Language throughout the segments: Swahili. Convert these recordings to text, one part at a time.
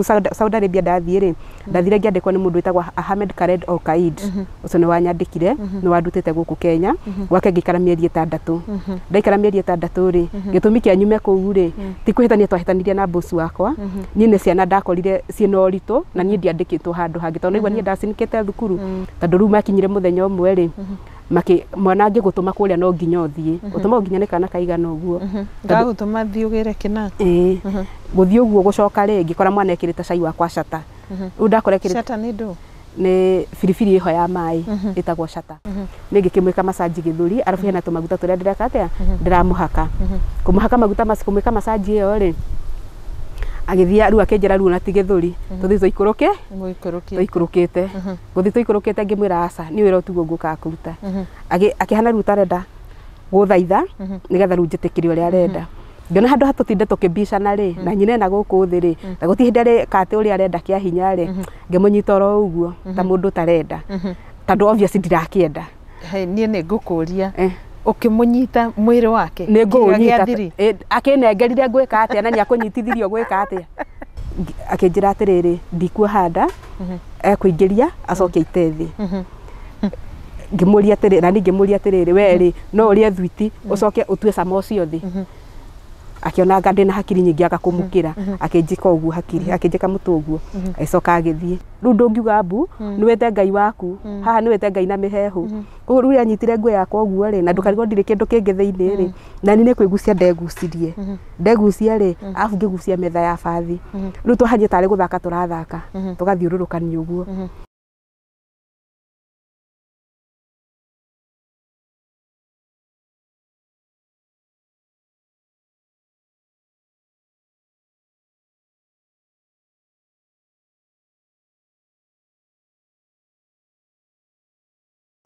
Saudi Arabia ndathire ndathire ngiandikwo ni mundu witagwa Ahmed Khaled Al-Qaid ucio ni wanyandikire ni wandutite guku Kenya gwake ngikara mieri 6 ndaikara mieri 6 ri gitumi kia nyume kuu ri ti kuhitania twahitanirie na boss wakwa ni ne ciana ndakorire ciena uritu na ni ndiandikitwo handu hangi tondu igwa ni ndasinikite thukuru tondu ru makinyire muthenya umwe ri mwana angi gutuma kuria no nginya uthie utuma nginya ne kana kaigana uguo ngagutuma thiugire kina guthie uguo gucoka ri ngikora mwana ekirite cai wakwa Shata ndakora ekirite Shata ni ndu ni firifiri iho ya mai itagwo Shata ni ngikimwika masaji githuri arafu hena tumaguta turia ndireka atia ndiramuhaka kumuhaka maguta masikumwika masaji iyo ri agithia ru akenjera ru na tigithuri tuthi tuikuruke tuikurukite guthi tuikurukite ngimwira asa ni wira utugo nguka kuruta akihana ru tarenda guthaitha nigetha ru njitikirio ria arenda ngona handu hatutinde tukibicana ri na nyine na guku thi ri na guti hindere kate uri arenda kia hinya ri ngimunyita ro uguo ta mundu tarenda tondu obviously ndirakienda nie ni ngukuria ukimunyita mwiri wake ni ngunyita akinengerire gwika atia na ni akunyitithirio gwika atia akinjira atiriri ndikua handa ekuingiria acoke itethi ngimuria atiriri na ngimuria atiriri weri no urie thwiti ucoke utue samocio thi akiona ngande na hakiri nyingi agakumukira akinjika uguo hakiri akinjika mutuguo aicoka agithie ru ndungiuga mbu ni wete Ngai waku haha ni wete Ngai na mihehu ko ru anyitire ngwe yakwa uguo ri na ndukarigo ndire kindu kingi thiini ri na ni ne kwigucia ndegucia ri afu ngigucia metha ya bathi ru tuhanye tari guthaka turathaka tugathiururukania uguo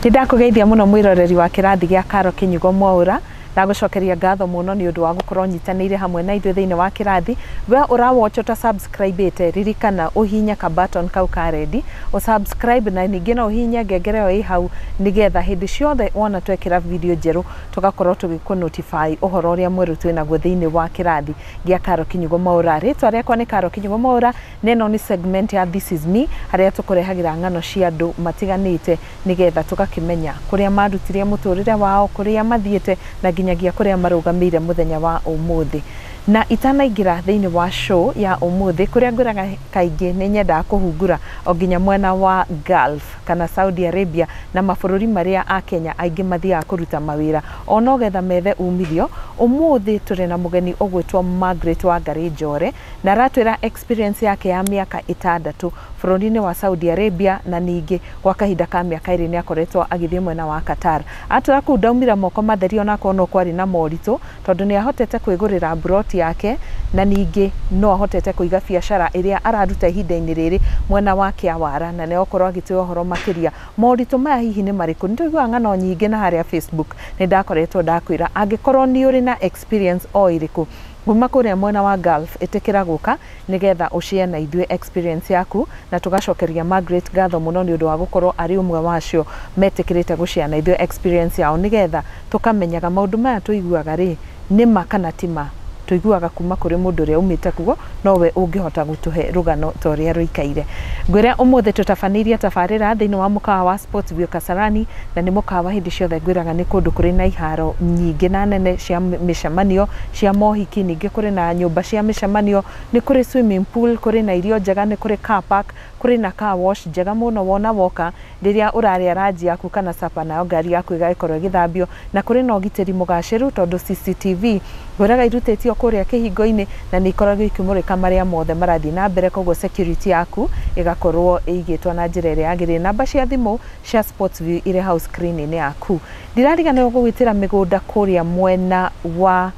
Ndidakugeithia muno mwiroreri wa kirathi gia Karo Kinyugo Mwaura ndagucokeria ngatho muno ni undu wa gukorwo nyitanire hamwe na ithuĩ thĩinĩ wa kirathi we ũrawatch ta subscribe ite ririkana uhinya ka button kau ka ready o subscribe na ningĩ no uhinya ngengere yo ĩ hau nigetha hindi ciothe wona twekira video njeru tugakorwo tugiku notify uhoro ũrĩa mweru twĩnaguo thĩinĩ wa kirathi gia Karo Kinyugo Mwaura. Rĩtwa rĩakwa nĩ Karo Kinyugo Mwaura neno ni segment ya This Is Me haria tukurehagira ng'ano cia andu matiganite nigetha tugakimenya kuria marutire muturire wao kuria mathiete na nginyagia kuria marugamire muthenya wa umuthi na itanaingira thiini wa show ya umuthi kuria nguraga kaingi ni nyenda kuhungura o nginya mwena wa Gulf kana Saudi Arabia na mabururi maria a Kenya aingi mathia kuruta mawira ono getha methe umithio umuthi turi na mugeni ogwitwo Margaret Wangari Njore na ratwira experience yake ya miaka 6 bururi-ini wa Saudi Arabia na ningi gwa kahinda ka miaka 2 ni akoretwo agithie mwena wa Qatar atira ku daumira moko matheri ona kono kwari na morito tondu ni ahotete kwigurira broti yake na ningi no ahotete kuiga biacara iria araruta ihinda-ini riri mwena wa Kiawara na ne okorwo agitio horo makiria morito maya hihi ni mariku nitugwa ng'ano nyingi na haria Facebook ni ndakoretwo ndakwira angikorwo ni uri na experience o iriku kuma kuria mwena wa Gulf itikira guka nigetha ushare na ithue experience yaku na tugacokeria Margaret ngatho muno ni undu wa gukorwo ari umwe wacio metikirite gushare na ithue experience yao nigetha tukamenyaga maundu maya tuiguaga ri ni makana tima tuiguaga kuma kuri mundu ria umite kugo nowe ungihota gutuhe rugano toria ruikaire ngwira umuthi tutabaniria tabarira thiini wa mukawa wa Sports View Kasarani na ni mukawa hindi ciothe ngwiraga ni kundu kuri na iharo nyingi na nene cia mishamanio cia mohiki ningi kuri na nyumba cia mishamanio ni kuri swimming pool kuri na irio njega ni kuri car park kuri na car wash njega muno wona woka riria uraria ranji yaku kana sapa nayo ngari yaku igaikorwo igithambio na kuri na ugitiri mugaciru tondu CCTV ngwiraga irutetio kuria kihingo-ini na ni ikoragwo ikimurika maria mothe marathi na mbere koguo security yaku igakorwo igitwa na njira iria yagiri namba cia thimu cia Sports View ire house screen-ini yaku ndirariganirwo gugwitira migunda kuria mwena wa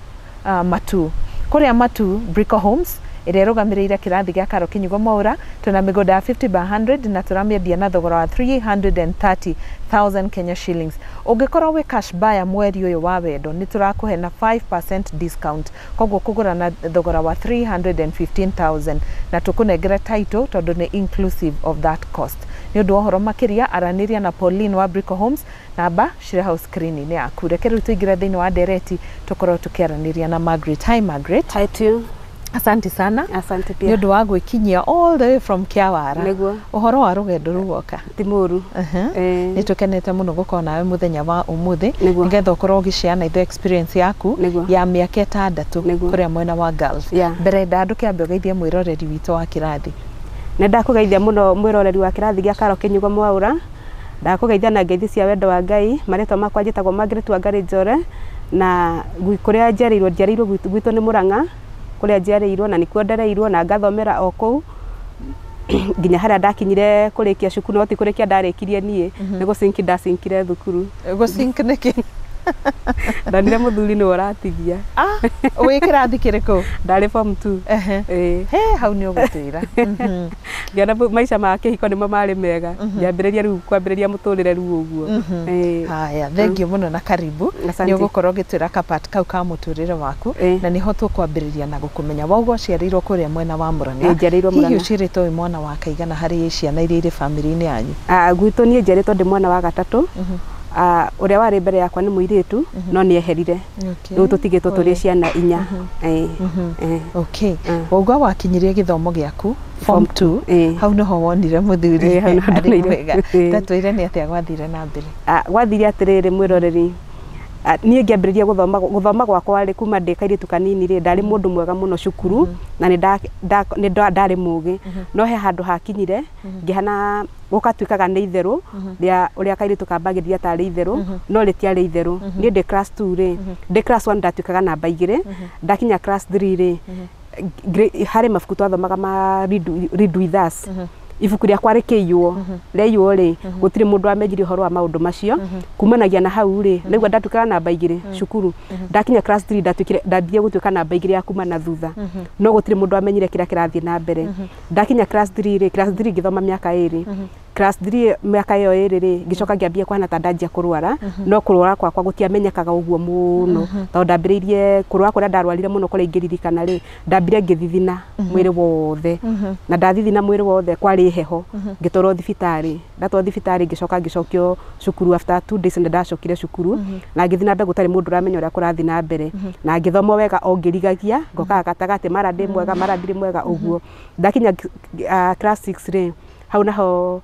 Matu kuria Matu Brico Homes iria rugamirire kirathi gia Karo Kinyugo Mwaura tuna migunda 50 by 100 na turamiendia na thogora wa 330,000 Kenya shillings ungikorwo wi cash buyer mweri uyu wa wendo ni turakuhe na 5% discount koguo kugura na thogora wa 315,000 na tukunengera title tondu ni inclusive of that cost ni undu ohoro makiria araniria na Pauline wa Brico Homes namba shire house screen-ini yaku reke riu tuingira thiini wa ndereti tukorwo tukiaraniria na Margaret. Hi Margaret. Hi to you. Asante sana. Asante pia. Nĩ ũndũ wa gwĩkinyia all the way from Kiawara. Nĩguo. Ũhoro wa rũgendo rũu woka. Ti mũru. Nĩ tũkenete mũno gũkorwo nawe mũthenya wa ũmũthĩ nĩgetha ũkorwo ũgĩciana itho experience yaku ya mĩaka 6 kũrĩa mwena wa Gulf. Mbere ndandu kĩambe ũgeithie mwĩroreri witũ wa kĩrathi. Nĩ ndakũgeithia mũno mwĩroreri wa kĩrathi gĩa Karo Kĩnyugo Mwaũra. Ndakũgeithia na ngeithi cia wendo wa Ngai. Marĩtwa makwa njĩtagwo Margaret Wangari Njore, na kũrĩa njiarĩirwo gwitũ nĩ Mũrang'a, kũrĩa njiarĩirwo na nĩkuo ndereirwo na ngathomera o kũu nginya harĩa ndakinyire kũrĩkia cukuru, no ti kũrĩkia ndarĩkirie niĩ, nĩ gũcinki ndacinkire thukuru. Gũcinki nĩkĩ? Ndanire mũthuri nĩ ũratigia. Wĩ kĩrathi kĩrĩkũ? Ndarĩ form 2. Hau nĩ ũgũtwĩra. Ngĩona maica ma kĩhiko nĩmo marĩ mega, ngĩambĩrĩria rĩu kwambĩrĩria mũtũrĩre rĩu ũguo. Haya, thengiũ mũno na karibu. Nĩ ũgũkorwo ũgĩtwĩra kabati kau ka mũtũrĩre waku, na nĩho tũkwambĩrĩria na gũkũmenya. Wauga ũciarĩirwo kũrĩa mwena wa Mũrang'a. Hihi ũciarĩtwo wĩ mwana wa kaigana harĩ ciana iria irĩ bamĩrĩ-inĩ yanyu? Gwitũ niĩ njiarĩtwo ndĩ mwana wa gatatũ. Ũrĩa warĩ mbere yakwa nĩ mũirĩtu, no nĩ eherire. Rĩu tũtigĩtwo tũrĩ ciana 4. Wauga wakinyirie gĩthomo gĩaku form 2, hau nĩho wonire mũthuri arĩ mwega. Tatwĩre nĩ atĩa gwathire na mbere? Gwathire atĩrĩrĩ mwĩroreri, niĩ ngĩambĩrĩria gũthoma gwakwa rĩ kuma ndĩ kairĩtu kanini rĩ, ndarĩ mũndũ mwega mũno cukuru na nĩ ndarĩ mũgĩ, no he handũ hakinyire ngĩhana gũkatuĩkaga nĩ itherũ ũrĩa kairĩtu kambagĩrĩria tarĩ itherũ, no rĩtiarĩ itherũ. Niĩ ndĩ class 2 rĩ, ndĩ class 1 ndatuĩkaga namba 2, ndakinya class 3 rĩ, harĩ mabuku twathomaga ma Read With Us, ibuku rĩakwa rĩkĩiywo rĩaiywo rĩ, gũtirĩ mũndũ wamenyire ũhoro wa maũndũ macio. Kumanagia na hau rĩ, naigua ndatuĩkaga namba 2 cukuru. Ndakinya class 3 ndambire gũtuĩka namba 2 ya kuma na thutha, no gũtirĩ mũndũ wamenyire kĩrĩa kĩrathiĩ na mbere. Ndakinya class 3 rĩ, class 3 ngĩthoma mĩaka 2. Class 3 mĩaka ĩyo 2 rĩ, ngĩcoka ngĩambia kũhana ta ndanjia kũrwara, no kũrwara kwakwa gũtiamenyekaga ũguo mũno, tondũ ndambĩrĩirie kũrwara kũrĩa ndarwarire mũno kũrĩa ingĩririkana rĩ, ndambire ngĩthithina mwĩrĩ wothe, na ndathithina mwĩrĩ wothe kwarĩ heho, ngĩtwarwo thibitarĩ. Ndatwarwo thibitarĩ ngĩcoka ngĩcokio cukuru after 2 days nĩ ndacokire cukuru, na ngĩthiĩ na mbere gũtarĩ mũndũ ũramenya ũrĩa kũrathiĩ na mbere, na ngĩthoma wega o ngĩrigagia, ngokaga gatagatĩ mara ndĩ mwega mara ndirĩ mwega ũguo. Ndakinya class 6 rĩ, hau naho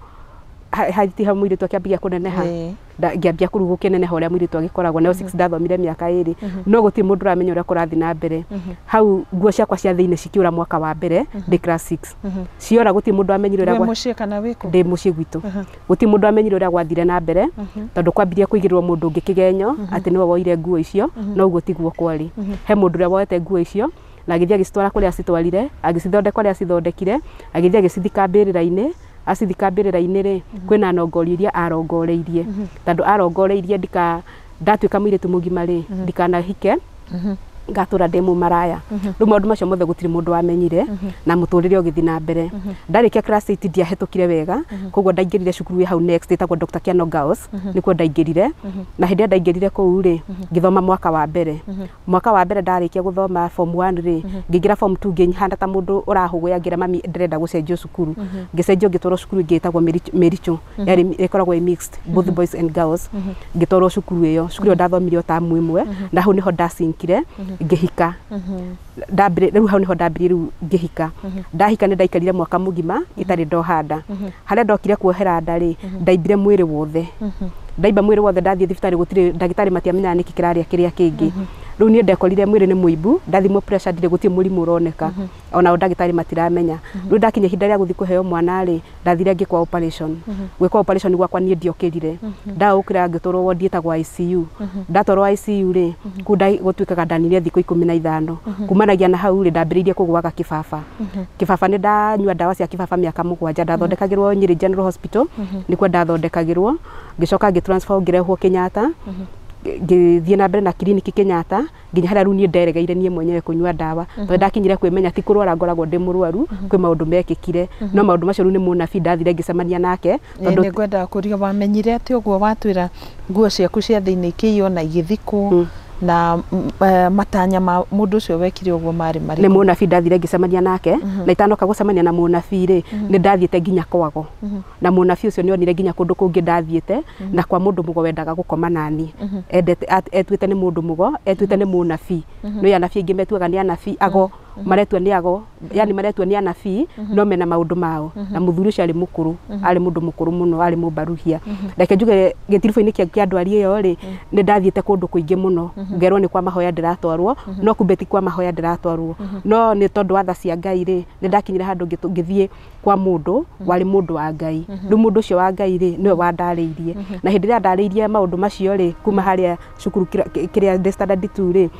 haiti ha mũirĩtu akĩambia kũneneha, ngĩambia kũrugwo kĩneneha ũrĩa mũirĩtu agĩkoragwo. Nayo 6 ndathomire mĩaka 2, no gũtirĩ mũndũ ũramenya ũrĩa kũrathiĩ na mbere. Hau nguo ciakwa cia thĩinĩ cikiũra mwaka wa mbere ndĩ class 6, ciora gũtirĩ mũndũ amenyire ũrĩa mũciĩ kana wĩkũ? Ndĩ mũciĩ gwitũ. Gũtirĩ mũndũ amenyire ũrĩa gwathire na mbere, tondũ kwambirie kũigĩrĩrwo mũndũ ũngĩ kĩgenyo atĩ nĩwe woire nguo icio, no ũguo tiguo kwarĩ. He mũndũ ũrĩa woete nguo icio na agĩthiĩ agĩcitwara kũrĩa acitwarire, agĩcithondeka ũrĩa acithondekire, agĩthiĩ agĩcithika mbĩrĩra-inĩ. Acithika mbĩrĩra-inĩ rĩ, kwĩna nongori iria arongoreirie, tondũ arongoreirie ndatuĩka mũirĩtu mũgima rĩ, ndikanahike, ngatũra ndĩ mũmaraya. Rĩu maũndũ macio mothe gũtirĩ mũndũ wamenyire, na mũtũrĩre ũgĩthiĩ na mbere. Ndarĩkia class 8 ndiahĩtũkire wega, koguo ndaingĩrire cukuru hau next ĩtagwo Dr. Kiano Girls, nĩkuo ndaingĩrire, na hĩndĩ ĩrĩa ndaingĩrire kũu rĩ, ngĩthoma mwaka wa mbere. Mwaka wa mbere ndarĩkia gũthoma form 1 rĩ, ngĩingĩra form 2 ngĩhana ta mũndũ ũrahũgũya ngĩra mami ndĩrenda gũcenjio cukuru. Ngĩcenjio ngĩtwarwo cukuru ĩngĩ ĩtagwo Mericho, yarĩ ĩkoragwo mixed, both boys and girls. Ngĩtwarwo cukuru ĩyo, cukuru ĩyo ndathomire o tamu ĩmwe, na hau nĩho ndacinkire ngĩhika. Rĩu hau nĩho ndambire rĩu ngĩhika. Ndahika nĩ ndaikarire mwaka mũgima itarĩ ndoha nda. Harĩa ndokire kuohera nda rĩ, ndaimbire mwĩrĩ wothe. Ndaimba mwĩrĩ wothe, ndathiĩ thibitarĩ gũtirĩ ndagĩtarĩ matiamenyaga nĩkĩ kĩrarĩa kĩrĩa kĩngĩ. Rĩu niĩ ndekorire mwĩrĩ nĩ mũimbu, ndathimwo pressure ndirĩ, gũtirĩ mũrimũ ũroneka, ona ndagĩtarĩ matiramenya. Rĩu ndakinya ihinda rĩa gũthiĩ kũheo mwana rĩ, ndathire ngĩkwa operation. Gwĩkwa operation gwakwa niĩ ndiokĩrire, ndaũkĩra ngĩtwarwo ward ĩtagwo ICU. Ndatwarwo ICU rĩ, kũu gũtuĩkaga ndanire thikũ 15. Kumanagia na hau rĩ, ndambĩrĩirie kũgwaga kĩbaba. Kĩbaba nĩ ndanyua ndawa cia kĩbaba mĩaka 7. Ndathondekagĩrwo Nyeri General Hospital, nĩkuo ndathondekagĩrwo, ngĩcoka ngĩtransfer ngĩrehwo Kenyatta, ngĩthiĩ na mbere na kiriniki Kenyatta, nginya harĩa rĩu niĩ nderegeire niĩ mwenyewe kũnyua ndawa, tondũ ndakinyire kwĩmenya ti kũrwara ngoragwo ndĩ mũrwaru, kwĩ maũndũ mekĩkire, no maũndũ macio rĩu nĩ mũnabii ndathire ngĩcemania nake. Tondũ nĩ ngwenda kũria wamenyire atĩ ũguo watwĩra nguo ciaku cia thĩinĩ ikĩiywo na igĩthikwo, na matanya ma mũndũ ũcio wekire ũguo marĩ marĩ? Nĩ mũnabii ndathire ngĩcemania nake, na itanoka gũcemania na mũnabii rĩ, nĩ ndathiĩte nginya kwago, na mũnabii ũcio nĩ onire nginya kũndũ kũngĩ ndathiĩte, na kwa mũndũ mũgo wendaga gũkoma nani, etuĩte nĩ mũndũ mũgo, etuĩte nĩ mũnabii. No anabii aingĩ metuaga nĩ anabii ago, maretwa ni ago yani maretwa ni anabii no mena maundu mao na muthuri ucio ari mukuru ari mundu mukuru muno ari mubaruhia reke njuge gitirifu-ini kia ndwari iyo ri ni ndathiete kundu kuingi muno ngerwo ni kwa mahoya ndiratwarwo no kumbeti kwa mahoya ndiratwarwo no ni tondu wa tha cia Ngai ri ni ndakinyira handu ngithie kwa mundu wari mundu wa Ngai riu mundu ucio wa Ngai ri niwe wandariirie na hindi ria ndariirie maundu macio ri kuma haria cukuru kiria standard 2 ri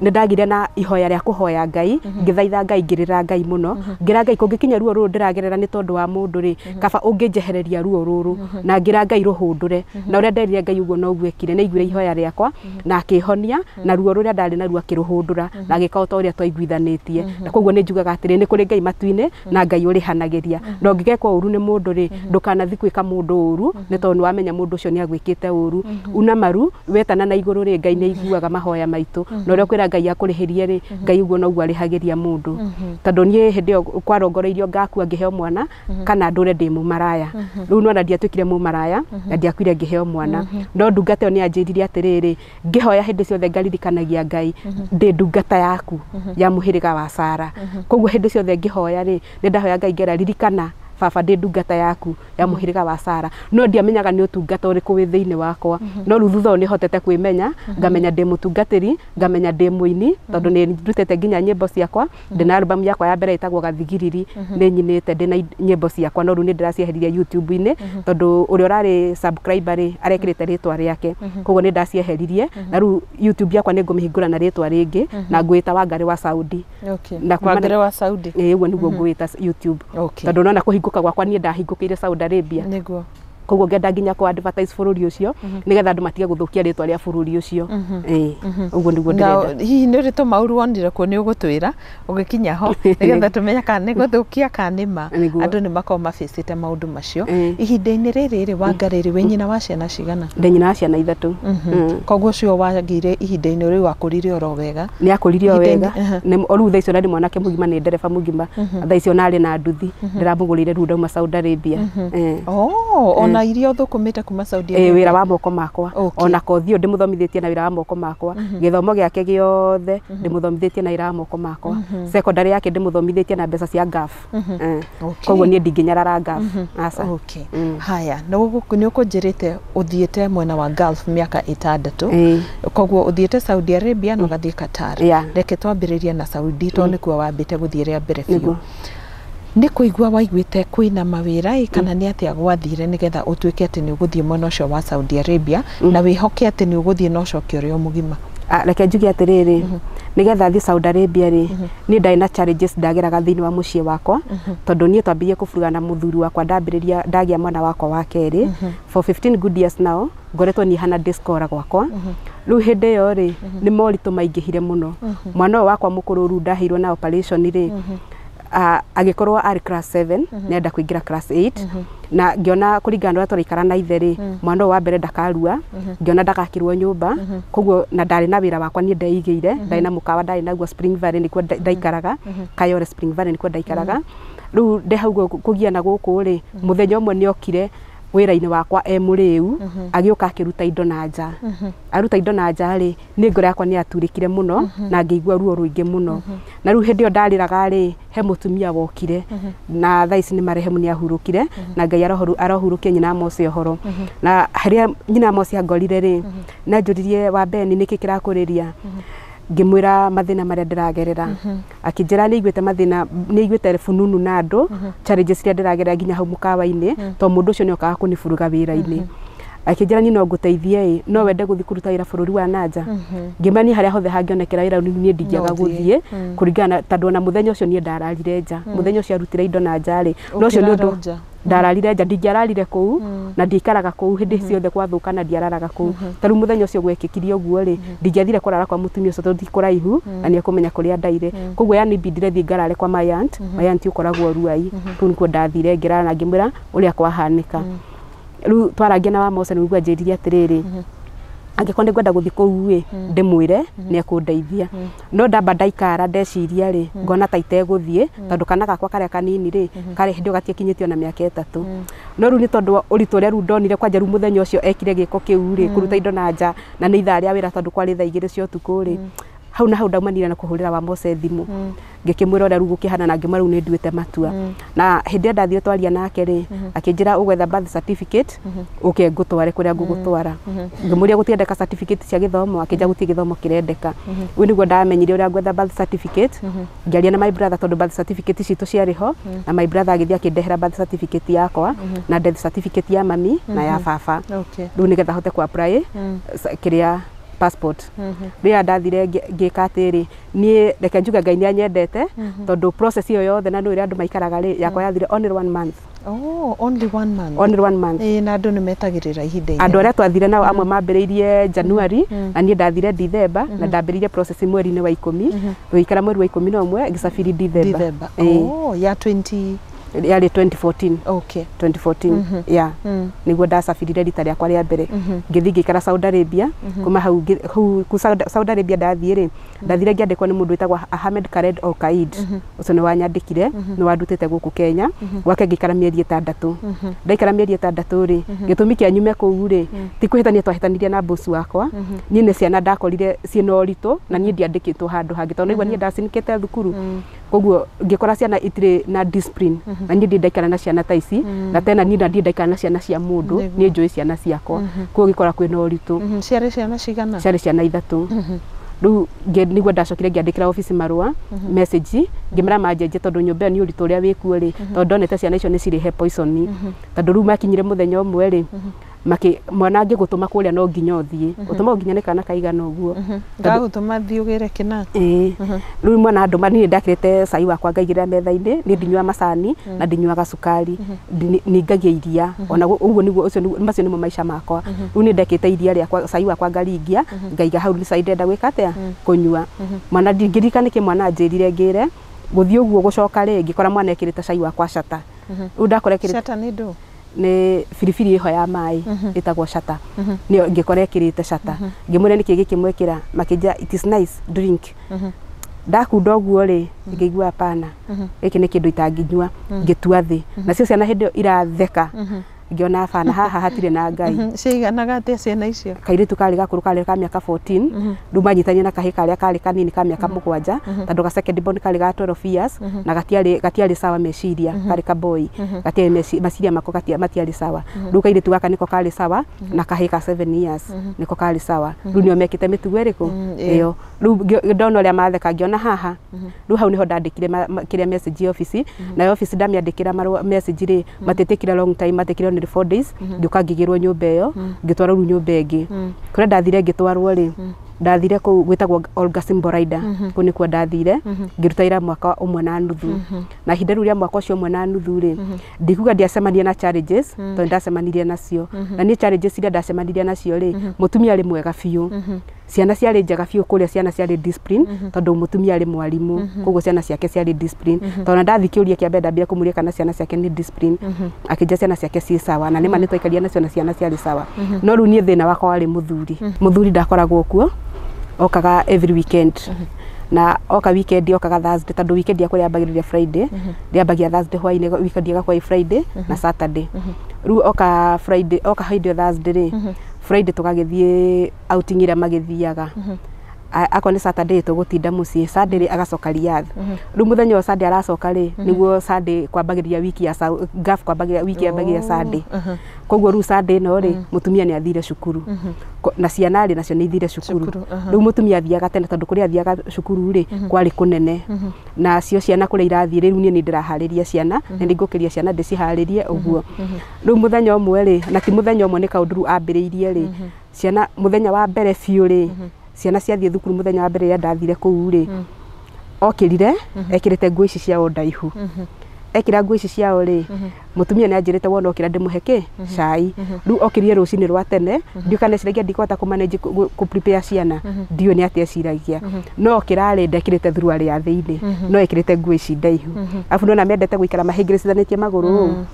ni ndagire na ihoya ria kuhoya Ngai ngithaitha Ngai ngirira Ngai muno ngira Ngai kungikinya ruo ruru ndiragerera ni tondu wa mundu ri kaba unginjehereria ruo ruru na ngira Ngai ruhundure na uria nderire Ngai uguo no gwekire ni igwire ihoya riakwa na akihonia na ruo ruria ndari na ruo akiruhundura na agikauta uria twaiguithanitie na koguo ni njugaga atiri ni kuri Ngai matuine na Ngai urihanagiria no ngigekwa uru ni mundu ri ndukanathi gwika mundu uru ni tondu wamenya mundu ucio ni agwikite uru una maru wetana na iguru ri Ngai ni aiguaga mahoya maitu na uria kwira Ngai akurihirie ri Ngai uguo no guarihagiria mundu tondu nie hindi yo kwarongoreirio ngakua ngiheo mwana kana ndure ndi mumaraya riu no ndiatwikire mumaraya na ndiakwire ngiheo mwana no ndungata yo ni anjiririe atiriri ngihoya hindi ciothe ngaririkanagia Ngai ndi ndungata yaku ya muhiriga wa Sara koguo hindi ciothe ngihoya ri ni ndahoya Ngai ngera ririkana baba ndi ndungata yaku ya muhiriga wa Sara no ndiamenyaga ni utungata uriku wi thiini wakwa no riu thutha ni hotete kwimenya ngamenya ndi mutungatiri ngamenya ndi muini tondu ni ndutete nginya nyimbo ciakwa ndina album yakwa ya mbere itagwo Gathigiriri ni nyinite ndina nyimbo ciakwa no riu ni ndiracieheririe YouTube-ini tondu uria urari subscriber ri arekirite ritwa riake koguo ni ndacieheririe na riu YouTube yakwa ni ngumihingura na ritwa ringi na ngwita Wangari wa Saudi na Wangari wa Saudi uguo niguo ngwita YouTube tondu nona kuhinguka gwakwa ni ndahingukiire Saudi Arabia niguo koguo ngenda nginya ku advertise bururi ucio nigetha andu matige guthukia ritwa ria bururi ucio uguo niguo ndirenda hihi ni rito mauru wonire ko ni ugutwira ugikinya ho nigetha tumenya kana ni guthukia kana ni ma andu ni makao mafacite maundu macio ihinda-ini riri Wangari we nyina wa ciana cigana ndi nyina wa ciana 3 koguo cio wagire ihinda-ini riu akuririe oro wega ni akuririe o wega ni oru tha icio ndi mwanake mugima ni ndereba mugima tha icio nari na nduthi ndiramugurire ru ndauma Saudi Arabia ona iria uthukumite kuma Saudi Arabia wira wa moko makwa ona kothio ndimuthomithitie na wira wa moko makwa githomo giake giothe ndimuthomithitie na wira wa moko makwa secondary yake ndimuthomithitie na mbeca cia GAF koguo nie ndinginyarara GAF asa haya ni ukunjirite uthiete mwena wa Gulf miaka 6 koguo uthiete Saudi Arabia no gathie Qatar reke twambiririe na Saudi to ni kuwa wambite guthie ria mbere fiu ni kuigua waiguite kwina mawira kana ni atia gwathire nigetha utwike ati ni uguthie mwena ucio wa Saudi Arabia na wihoke ati ni uguthie no cokio rio mugima reke njuge atiriri nigetha thi Saudi Arabia ri ni ndai na challenges ndageraga thiini wa mucie wakwa tondu nie twambirie kufuruga na muthuri wakwa ndambiriria ndagia mwana wakwa wa keri for 15 good years now ngoretwo ni hana discord gwakwa riu hindi yo ri ni moritu maingihire muno mwana wakwa mukuru ru ndahirwo na operation ri agikorwo ari class 7 nenda kuingira class 8 na ngiona kuringana na turaikara na itheri mwana wa mbere ndakarua ngiona ndagakirwo nyumba koguo na ndari na wira wakwa ni ndaigeire ndai na mukawa ndai naguo Spring Valley nikuo ndaikaraga Kayole Spring Valley nikuo ndaikaraga riu ndehaugo kugia na guku ri muthenya umwe ni okire wira-ini wakwa muriu agiuka akiruta indo na nja aruta indo na nja ri ni ngoro yakwa ni aturikire muno na ngeigua ruo ruingi muno na riu hindi yo ndariraga ri he mutumia wokire na thaisi ni marehemu ni ahurukire na Ngai arohurukie nyina Mosi ohoro na haria nyina Mosi angorire ri na njuririe wa Beni niki kirakuriria ngimwira mathina maria ndiragerera akinjira ni igwete mathina ni igwete fununu na andu challenges ria ndiragerera nginya hau mukawa-ini to mundu ucio ni okaga kunifuruga wira-ini akinjira ni no nguteithie no wende guthi kuruta wira bururi wa nanja ngimani haria hothe hangionekera wira ni ndingiaga guthie kuringana tondu na muthenya ucio ni ndararire nja muthenya ucio arutire indo na nja ri no ucio ni undu ndararire nja ndingiararire kuu na ndikaraga kuu hindi ciothe gwathuka na ndiararaga kuu taru muthenya ucio gwekikirie uguo ri ndingiathire kurara kwa mutumia ucio tondu kuraihu na ni akumenya kuria ndaire koguo yani bindire thi ngarare kwa my aunt ukoragwo Ruai tu nikuo ndathire ngirara na ngimwira uria kwahanika riu twaragia na wa Mose ni gwa njiririe atiriri angikonde ngwenda guthi kuu wi ndimwire ni akundeithia no ndamba ndaikara ndeciria ri ngona ta iteguthie tondu kana gakwa karia kanini ri kare hindi gatie kinyitio na miaka 3 no riu ni tondu uritu ria ru ndonire kwanja ru muthenya ucio ekire giko kiu ri kuruta indo na nja na ni ithaa ria wira tondu kwari thaa 2 cia utuku ri hau na hau ndaumanire na kuhurira wa Mose thimu ngikimwira uria rugu kihana na ngimwa riu ni nduite matua na hindi ndathire twaria nake ri akinjira ugwetha birth certificate uke ngutware kuria ngugutwara ngimuria gutiendeka certificate cia githomo akinja gutie githomo kirendeka u niguo ndamenyire uria ngwetha birth certificate ngiaria na my brother tondu birth certificate citu ciariho na my brother agithia akindehera birth certificate yakwa na death certificate ya mami na ya baba riu nigetha hote ku apply kiria passport ria ndathire ngika atiri nie reke njuga Ngai ni anyendete tondu process iyo yothe na ndu andu maikaraga ri yakwa yathire only 1 month. Only 1 month. Only 1 month. Na andu ni metagirira ihinda. Andu aria twathire nao amwe mambiriirie January na nie ndathire December na ndambiriirie process mweri-ini wa 10 tuikara mweri wa 11 ngisafiri December. Ya 20 yari 2014. Okay. 2014. Yeah. Niguo ndacabirire rita riakwa ria mbere ngithi ngikara Saudi Arabia kuma hau Saudi Arabia ndathire ndathire ngiandikwo ni mundu witagwa Ahmed Khaled Al Qaid ucio ni wanyandikire ni wandutite guku Kenya gwake ngikara mieri 6 ndaikara mieri 6 ri gitumi kia nyume kuu ri ti kwihitania twahitanirie na boss wakwa nie ne ciana ndakorire ciena uritu na nie ndiandikitwo handu hangi tondu igwa nie ndacinikite thukuru koguo ngikora ciana itire na discipline na nie ndaikara na ciana taici na tena nie ndaikara na ciana cia mundu nie njui ciana ciakwa koguo ngikora kwina uritu ciari ciana cigana ciari ciana 3 riu niguo ndacokire ngiandikira office marua message ngimera manjenje tondu nyumba ni uritu uria wikuo ri tondu ndonete ciana icio ni cirihe poison tondu riu makinyire muthenya umwe ri mwana ngigutuma kuria no nginya uthie utuma nginya ne kana kaigana uguo ngagutuma thiugire kina riu mwana nduma ni ndakirite cai wakwa ngaigira metha-ini ni ndinywa macani na ndinywaga cukari ni ngagia iria ona uguo niguo ucio macio nimo maisha makwa riu ni ndekite iria riakwa cai wakwa ngaringia ngaiga hau ni cai ndenda gwika atia kunyua mwana ndingirika niki mwana njirire ngire guthie uguo gucoka ri ngikora mwana ekirite cai wakwa cata riu ndakora ekirite cata ni ndu ni firifiri iho ya mai itagwo cata ni ngikora ekirite cata ngimure niki gikimwekira makija it is nice drink ndakunda uguo ri ngigua hapana iki ni kindu itanginyua ngitua thi na cio ciana hindi iratheka ngiona hapana haha hatire na Ngai ciganaga atia ciana icio kairitu kari gakuru kari ka miaka 14 ndu manyitania na kahi karia kari kanini ka miaka 7 tondu ga second born kari ga 12 years na gatiari sawa meciria kari ka boy gatiari meciria mako matiari sawa ndu kairitu gaka niko kari sawa na kahi ka 7 years niko kari sawa ndu nio mekite mitugo eriku iyo ndu ndona ria matheka ngiona haha ndu hau niho ndandikire kiria message office na office ndamiandikira message ri matitikira long time matikire 4 days ngioka ngigirwo nyumba iyo ngitwara ru nyumba ingi kuria ndathire ngitwarwo ri ndathire ku gwitagwo Olga Simboraida kuni kwa ndathire ngiruta ira mwaka umwe na nuthu na hinda ria mwaka ucio umwe na nuthu ri ndikuga ndiacemania na challenges to ndacemanirie nacio na ni challenges iria ndacemanirie nacio ri mutumia ari mwega biu ciana ciari njega biu kuria ciana ciari discipline tondu mutumia ari mwarimu koguo ciana ciake ciari discipline tondu ndathikiuria kiambe ndambia kumuria kana ciana ciake ni discipline akija ciana ciake ci sawa na nima nitwaikaria nacio na ciana ciari sawa no ru nie thina wakwa wari muthuri ndakoragwo kuo okaga every weekend na oka weekend okaga Thursday tondu weekend yakwa yambagiriria Friday ndiambagia Thursday hwaine weekend yakwa Friday na Saturday ru oka Friday oka hide Thursday ri Friday tukagithie outing ira magithiaga akwa ni Saturday tugutinda mucii Sunday agacoka Riyadh ru muthenya wa Sunday aracoka ri niguo Sunday kwambagiriria wiki ya gaf kwambagiriria wiki yambagiria Sunday koguo ru Sunday no ri mutumia ni athire cukuru na ciana ri nacio ni ithire cukuru ru mutumia athiaga tene tondu kuria athiaga cukuru ri kwari kunene na cio ciana kuria irathire ru ni ndirahariria ciana na ndigukiria ciana ndiciharirie uguo ru muthenya umwe ri na ti muthenya umwe ni kaunduru ambiriirie ri ciana muthenya wa mbere biu ri ciana ciathie thukuru muthenya wa mbere ya ndathire kuu ri okirire ekirite nguo ici cia ndaihu ekira nguo ici ciao ri mutumia ni anjirite wona okira ndimuheke cai ru okirire rucini rwa tene ndiukane ciragia ndikota kumanage ku prepare ciana ndio ni atia ciragia no okirare ndekirite thurua ria thiini no ekirite nguo ici ndaihu afu ndona mendete guikara mahingiricithanitie maguru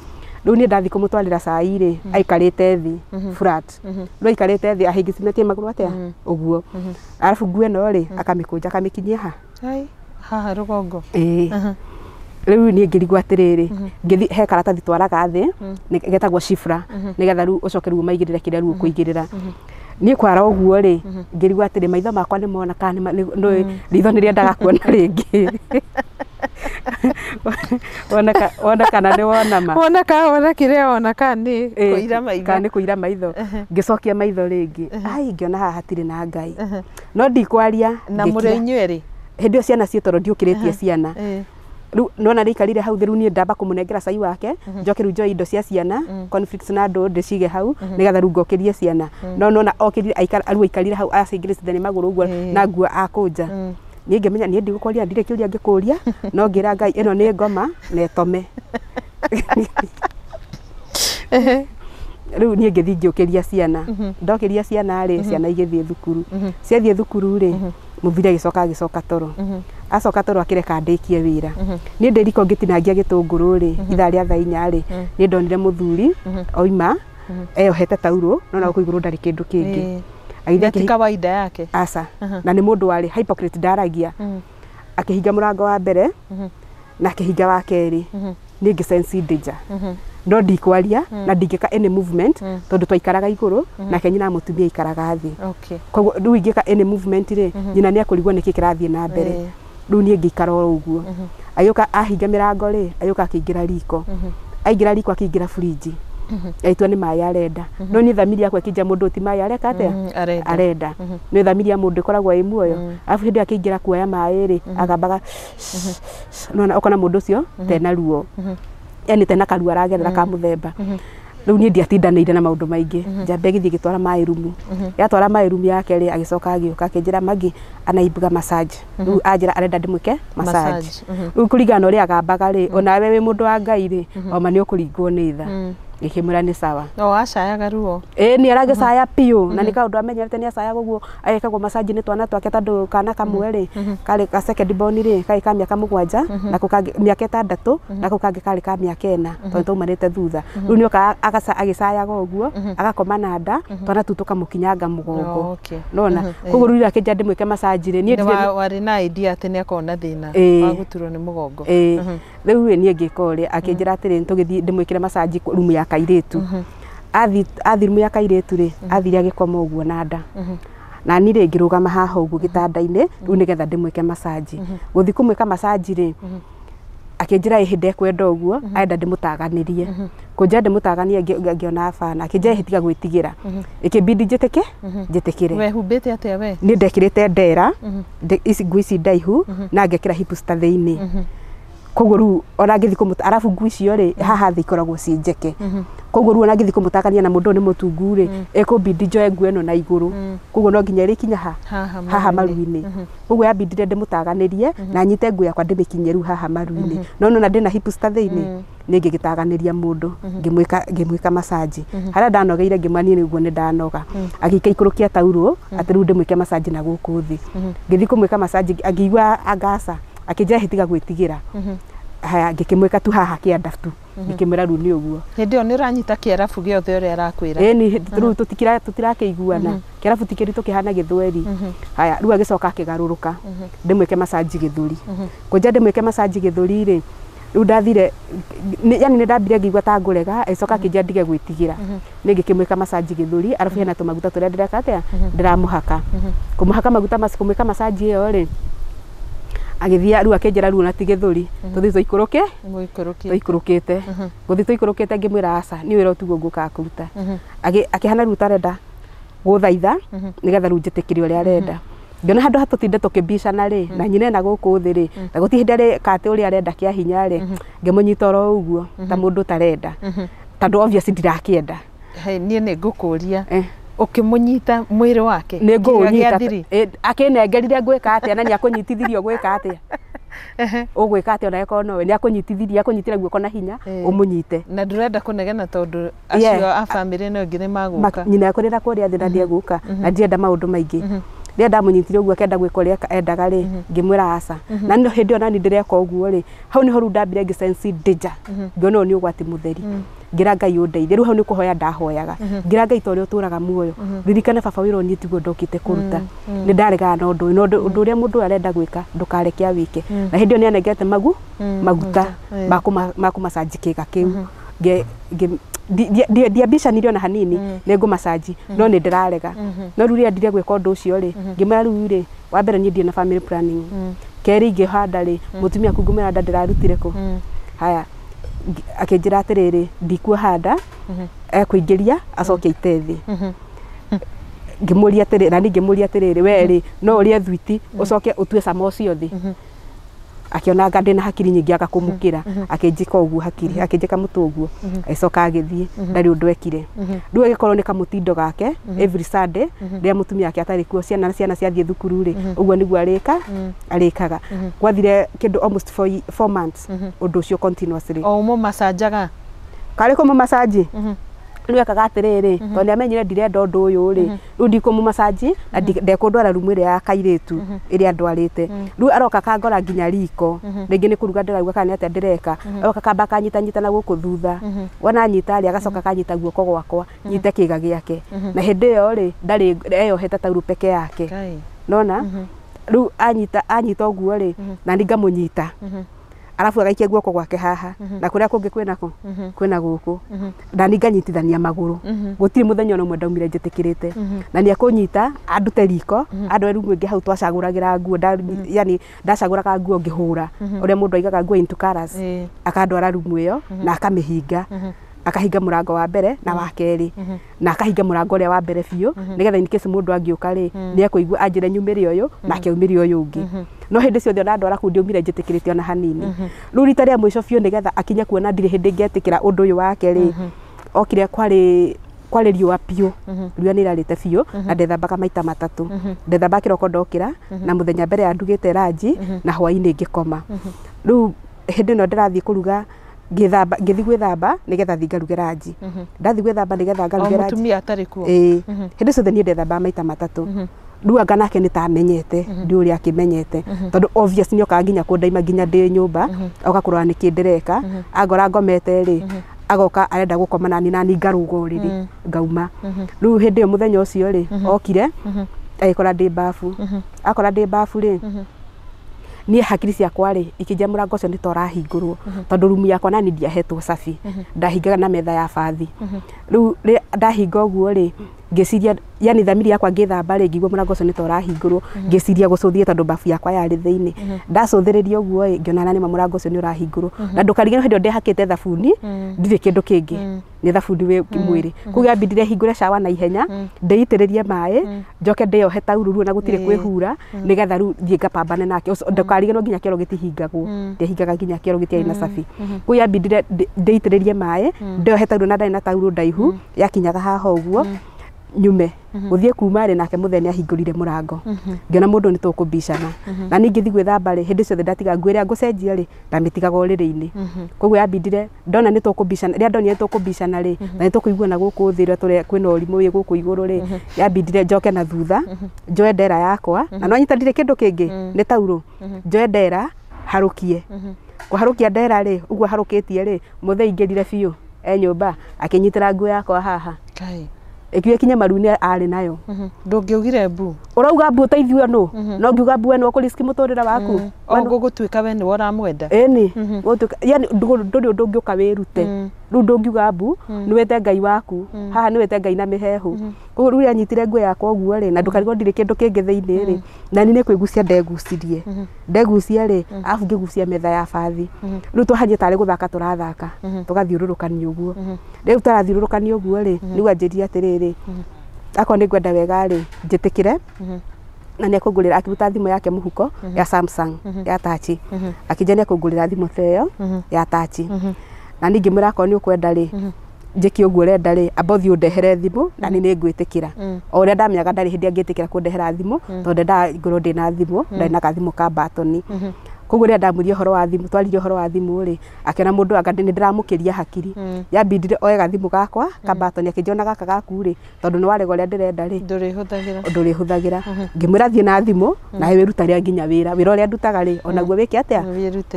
riu ni ndathi kumutwarira cai ri aikarite thi flat ru aikarite thi ahingicithanitie maguru atia uguo alafu nguo no ri akamikunja akamikinyia ha rugongo riu ni ngirigwa atiriri ngithi he karatathi twaraga thi getagwo shifra nigetha riu ucoke riu maigirire kiria riu kuigirira niä kwara å guo rä ngä rigwo atä rä maitho makwa nä mona kana ritho nä rĩendaga kuona rä ngä wona kana nä wona ma wona kä rä a wona kana nä kå ira maitho ngä cokia maitho rä ngä ai ngä ona haha hatirä na Ngai no ndikwaria na må rä inyuä rä hĩndĩ ĩyo ciana ciĩ tondũ ndiũkĩrĩtie ciana rĩu nona rĩikarire hau thĩ rĩu niĩ ndamba kũmũnengera cai wake njoke rĩu njoe indo cia ciana conflicts na ndũ ndĩcige hau nĩgetha rĩu ngokĩrie ciana no nona okĩrire rĩu aikarire hau acingĩrĩcithania magũrũ ũguo na nguo akũnja niĩ ngĩmenya niĩ ndigũkwaria ndirĩ kĩũria ngĩkũria no ngĩra Ngai ĩno nĩ ngoma na ĩtome rĩu niĩ ngĩthiĩ ngĩũkĩria ciana ndokĩria ciana rĩ ciana igĩthiĩ thukuru ciathiĩ thukuru rĩ mũthuri agĩcoka toro acoka toro akĩreka ndĩkie wĩra niĩ ndĩriko ngĩtinangia gĩtũngũrũ rĩ ithaa rĩa thaa 4 rĩ niĩ ndonire mũthuri oima eyohete taurũ no na gũkũ igũrũ ndarĩ kĩndũ kĩngĩ ti kawaida yake aca na nĩ mũndũ warĩ hypocrite ndaragia akĩhinga mũrango wa mbere na akĩhinga wa kerĩ niĩ ngĩsense danger no ndikwaria na ndingĩka any movement tondũ twaikaraga igũrũ nake nyina mũtumia aikaraga thĩ koguo rĩu ingĩka any movement rĩ nyina nĩ akũrigwo nĩkĩ kĩrathiĩ na mbere rĩu niĩ ngĩikara o ũguo agĩũka ahinga mĩrango rĩ agĩũka akĩingĩra riko aingĩra riko akĩingĩra fridge aitua nĩ maĩ arenda no niĩ thamiri yakwa ĩkĩnja mũndũ ti maĩ areka atĩa arenda nĩ thamiri ya mũndũ ĩkoragwo ĩ muoyo arabu hĩndĩ akĩingĩra kuoya maĩ rĩ agambaga nona ũkona mũndũ ũcio tena ruo yani tena karuo aragerera ka mũthemba rĩu niĩ ndiatindanĩire na maũndũ maingĩ njamba ĩgĩthiĩ ĩgĩtwara maĩ rumu yatwara maĩ rumu yake rĩ agĩcoka agĩũka akĩnjĩra Magi anaibuga massage rĩu anjĩra arenda ndĩmwĩke massage rĩu kũringana na ũrĩa agambaga rĩ onawe wĩ mũndũ wa Ngai rĩ oma nĩ ũkũringwo nĩ tha ngĩkĩmwĩra nĩ sawa acayaga ruo nĩ aragĩcaya piũ na nĩ kaũndũ amenyerete nĩ acaya ũguo agĩkagwo massage nĩ twana twake tondũ kana kamwe rĩ karĩ ka second born rĩ karĩ ka mĩaka 7 nako kangĩ mĩaka 6 nako kangĩ karĩ ka mĩaka 4 tondũ taumanĩte thutha rĩu nĩ oka agĩcayaga ũguo agakoma na nda twana tũ tũkamũkinyanga mũgongo nona koguo rĩu akĩnja ndĩmwĩke massage rĩ niĩ warĩ na idea atĩ nĩ akona thĩna wa gũturwo nĩ mũgongo rĩu niĩ ngĩka ũrĩa akĩnjĩra atĩrĩ tũgĩthiĩ ndĩmwĩkĩre massage rumu ya kairĩtu athi rumu ya kairĩtu rĩ athire agĩkoma ũguo na nda na niĩ rĩ ngĩrũgama haha ũguo gĩtanda-inĩ rĩu nĩgetha ndĩmwĩke massage gũthiĩ kũmwĩka massage rĩ akĩnjĩra hĩndĩ ekwenda ũguo arenda ndĩmũtaganĩrie kũnjĩra ndĩmũtaganie ngĩona bana akĩnjĩra hĩtiga gwĩtigĩra ĩkĩbindi njĩtĩkĩre wehumbĩte atĩa we nĩ ndekĩrĩte ndera nguo ici ndaihu na ngekĩra hipster thĩinĩ koguo rĩu ona ngĩthiĩ kũmũta arabu nguo icio rĩ haha thĩ ikoragwo ciĩ njeke koguo rĩu ona ngĩthiĩ kũmũtakania na mũndũ nĩ mũtungu rĩ ekũbindi njoe nguo ĩno na igũrũ koguo no nginya ĩrĩkinya haha maru-inĩ koguo yambindire ndĩmũtaganĩrie na nyite nguo yakwa ndĩmĩkinye rĩu haha maru-inĩ no nona ndĩna hipster thĩinĩ nĩ ngĩgĩtaganĩria mũndũ ngĩmwĩka massage harĩa ndanogeire ngĩmania nĩguo nĩ ndanoga agĩika ikũrũkia taurũ atĩ rĩu ndĩmwĩke massage na gũkũ thĩ ngĩthiĩ kũmwĩka massage angĩigua agaca akĩnjĩra hĩtiga gwĩtigĩra haya ngĩkĩmwĩka tu haha kĩanda tu ngĩkĩmwĩra rĩu nĩ ũguo hĩndĩ ĩyo nĩ ũranyita kĩarabu gĩothe ũrĩa arakwĩra ĩni rĩu tũtirakĩiguana kĩarabu ti kĩritũ kĩhana gĩthweri haya rĩu agĩcoka akĩgarũrũka ndĩmwĩke massage gĩthũri kũnjĩra ndĩmwĩke massage gĩthũri rĩ rĩu ndathire yani nĩ ndambire ngĩigua ta ngũrega agĩcoka akĩnjĩra ndige gwĩtigĩra nĩ ngĩkĩmwĩka massage gĩthũri arabu hena tũmaguta tũrĩa ndĩreka atĩa ndĩramũhaka kũmũhaka maguta kũmwĩka massage ĩyo rĩ agĩthia rĩu akĩnjĩra rĩu ona ti gĩthũri tũthiĩ tũikũrũkĩte gũthiĩ tũikũrũkĩte ngĩmwĩra aca nĩ wĩra ũtugo ngũkaga kũruta akĩhana rĩu tarenda gũthaitha nĩgetha rĩu njĩtĩkĩre ũrĩa arenda ngĩona handũ hatũtinde tũkĩbicana rĩ na nyina ena gũkũ thĩ rĩ na gũtirĩ hĩndĩ arĩ katĩ ũrĩa arenda kĩa hinya rĩ ngĩmũnyita oro ũguo ta mũndũ ũtarenda tondũ obviously ndirakĩenda niĩ nĩ ngũkũria ũkĩmũnyita mwĩrĩ wake nĩ ngũnyita akĩnengerire ngwĩka atĩa na nĩ akũnyitithirio gwĩka atĩa ũgwĩka atĩa ona eko nowe nĩ akũnyitĩra guoko na hinya ũmũnyite na ndũrenda kũnegena tondũ acio a bamĩrĩ ĩno ĩngĩ nĩ magũka nyina ekũrĩra kũrĩa thĩ na ndiegũka na ndirenda maũndũ maingĩ rĩrĩa ndamũnyitire ũguo akenda gwĩka ũrĩa endaga rĩ ngĩmwĩra aca na nĩ hĩndĩ ona nĩ ndĩreka ũguo rĩ hau nĩho rĩu ndambire ngĩsense danger ngĩona ũyũ nĩ ũgwati mũtheri ngira Ngai ũndeithie rĩu hau nĩ kũhoya ndahoyaga ngira Ngai ta ũrĩa ũtũraga muoyo ririkane baba wĩra ũyũ tiguo ndokĩte kũruta nĩ ndaregana na ũndũ ũndũ ũrĩa mũndũ arenda gwĩka ndũkareke awĩke na hĩndĩ ĩyo nĩ anengete maguta ma kũmacanji kĩga kĩu ndiambicanirie ona hanini nä ngå macanji no nä ndä rarega no rä u rä a ndire gwä ka å ndå å cio rä ngä mera rä u rä wa mbere niä ndie na family planning kerä ingä handa rä må tumia ku ngå mera nda ndä rarutire kå haya akä njä ra atä rä rä ndikua handa ekå ingä ria acoke ite thä ngä må ria atä rä nani ngä må ria atä rä rä werä no å rä e thwiti å coke å tue cama å cio thä akionanga ndä na hakiri nyingä aga kå må kä ra akä njä ka å guo hakiri akä njä ka må tå å guo agäcoka agä thiä ndarä å ndå ekire rä u agä korwo nä kamå tindo gake every Sunday rä a må tumia ake atarä kuo ciana ciathiä thukuru rä å guo nä guo arä kaga gwathire kä ndå almost 4 months å ndå å cio continuously o må macanjaga karä kå må macanji rä u ekaga atä rä rä tondå nä amenyire ndirenda å ndå å yå rä rä u ndikå må macanji na ndekå ndwara rumå ä rä ya kairä tu ä rä a ndwarä te rä u aroka kangora nginya riko rä ngä nä kå ruga ndä rauga kana nä atä ndä reka aroka kamba kanyitanyitana gå kå thutha wona nyita rä agacoka kanyita guoko gwakwa nyite kä ga gä ake na hä ndä ä yo rä ndarä eyohete taurå peke yake nona rä u anyita å guo rä na nä ngamå nyita arabu agaikia guoko gwake haha na kuria kungi kwinako kwina guku na ninga nyitithania maguru gutiri muthenya no mwe ndaumire njitikirite na ni akunyita andute riko andu eru mwingi hau twacaguragira nguo yani ndacaguraga nguo ngihura uria mundu aigaga nguo into colors akandwara rumu iyo na akamihinga akahinga murango wa mbere na wa keri na akahinga murango uria wa mbere biu nigetha in case mundu angiuka ri ni akuigua anjire nyumire uyu na akiumire uyu ungi no hindi ciothe ona ndwara ku ndiumire njitikirite ona hanini riu rita ria mwico biu nigetha akinya kuona ndire hindi ngetikira undu uyu wake ri okire kwari riua piu riua ni rarite biu na ndethambaga maita matatu ndethamba kiroko ndokira na muthenya mbere ya ndugite ranji na hwaini ngikoma riu hindi no ndirathie kuruga ngithi gwithamba nigetha thi ngaruge ranji ndathi gwithamba nigetha ngaruge ranji mutumia atari kuo hindi ciothe nie ndethamba maita matatu riu anga nake ni tamenyete ndi uria akimenyete tondu obvious ni oka nginya kundaima nginya ndi nyumba agakorwa ni kindireka agora ngomete ri agoka arenda gukoma nani ngaruga uriri ngauma riu hindi yo muthenya ucio ri okire agikora ndi bafu akora ndi bafu ri ni hakiri ciakwa ri ikinja murango ucio ni torahingurwo tondu rumu yakwa nani ndiahetwo cabi ndahingaga na metha ya bathi riu ndahinga uguo ri ngiciria yani thamiri yakwa ngithamba ri ngigwa murango ucio ni torahingurwo ngiciria gucuthie tondu bafu yakwa yari thiini ndacuthiriria uguo ngiona nani murango ucio ni urahingurwo na ndukarigire hindi ndehakite thabuni ndire kindu kingi ni thabuni we mwiri kugia bidire hingure shawa na ihenya ndeitiririe mai njoke ndeyohe taururu na gutire kwihura nigetha ru thie ngapambane nake ndukarigire nginya kioro gitihingagwo ndehingaga nginya kioro gitiari na cabi kugia bidire ndeitiririe mai ndeyohe taururu na ndari na taururu ndaihu yakinyaga haha uguo nyume uthie kuma ri nake muthenya ahingurire murango ngiona mundu ni tukubicana na ningi thi gwithamba ri hindi ciothe ndatiga nguo iria ngucenjia ri ndamitigaga uriri-ini koguo yabindire ndona ni tukubicana ria ndonire tukubicana ri na ni tukuiguana guku thira turi kwina urimu wi guku iguru ri yabindire njoke na thutha njoe ndera yakwa na no nyitandire kindu kingi ni tauro njoe ndera harukie kuharukia ndera ri uguo harukitie ri muthe ingirire biu nyumba akinyitira nguo yakwa haha ikiwe kinya maruni ari nayo ndungiugire mbu urauga mbu teithio no no ngiuga mbu eno kuriski muturira waku ogo gutuika we ni wora mwenda eni gutuika yani nduri ndungiuka wirute ru ndungiuga mbu ni wete ngai waku haha ni wete ngai na mihehu koguo ru anyitire nguo yakwa uguo ri na ndukarigo ndire kindu kingi thiini ri na ni kwigucia ndegucia ri afu ngigucia metha ya bathi ru tuhanye tari guthaka turathaka tugathiururukania uguo riu tarathiururukania uguo ri ni wanjiria atiriri akwa ni ngwenda wega ri njitikire na ni akungurira akiruta thimu yake muhuko ya Samsung ya touch akijania akungurira thimu teyo ya touch na ningi mwira akwa ni ukwenda ri njiki uguo renda ri abothi undehere thimu na ni ngwitikira o uria ndamenyaga ndari hindi angitikira kundehera thimu tondu ngoro ndina thimu ndari na kathimu ka batoni koguo ria ndamuria horo wa thimu twaririe horo wa thimu ri akiona mundu anga ni ndiramukiria hakiri yabindire oega thimu gakwa kabatoni akijona gaka gaku ri tondu ni warego ria ndirenda ri ndurihuthagira ngimwira thie na thimu na we ruta ria nginya wira uria ndutaga ri onaguo wike atia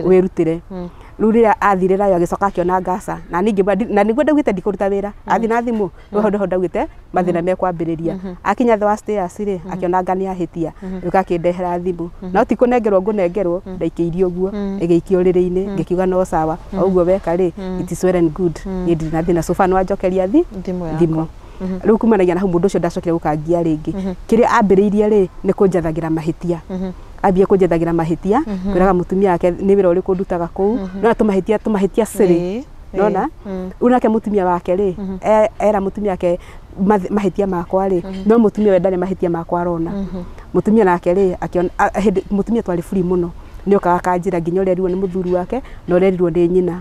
wirutire Rĩu rĩrĩa athire nayo agĩcoka akĩona ngaca na ningĩ na nĩguo ndaugĩte ndikũruta wĩra athi na thimũ rĩu hau nĩho ndaugĩte mathĩna mekwambĩrĩria akinya thĩ wa stairs rĩ akĩona anga nĩahĩtia gĩũka akĩndehera thimũ no ti kũnengerwo ngũnengerwo ndaikĩirie ũguo ĩgĩikio rĩrĩ-inĩ ngĩkiuga no sawa ũguo weka rĩ it is well and good ndirĩ na thĩna sofa nĩwanjokeria thimũ rĩu kumanagia na hau mũndũ ũcio ndacokire gũkangia rĩngĩ kĩrĩa ambĩrĩirie rĩ nĩ kũnjathagĩra mahĩtia ambia kũnjathagĩra mahĩtia kwĩraga mũtumia wake nĩ wĩra ũrĩkũ ndutaga kũu no tũmahĩtia cĩrĩ nona rĩu nake mũtumia wake rĩ era mũtumia wake mahĩtia makwa rĩ no mũtumia we ndarĩ mahĩtia makwa arona mũtumia nake rĩ akĩona mũtumia twarĩ free mũno nĩ okaga akanjĩra nginya ũrerirwo nĩ mũthuri wake na ũrerirwo nĩ nyina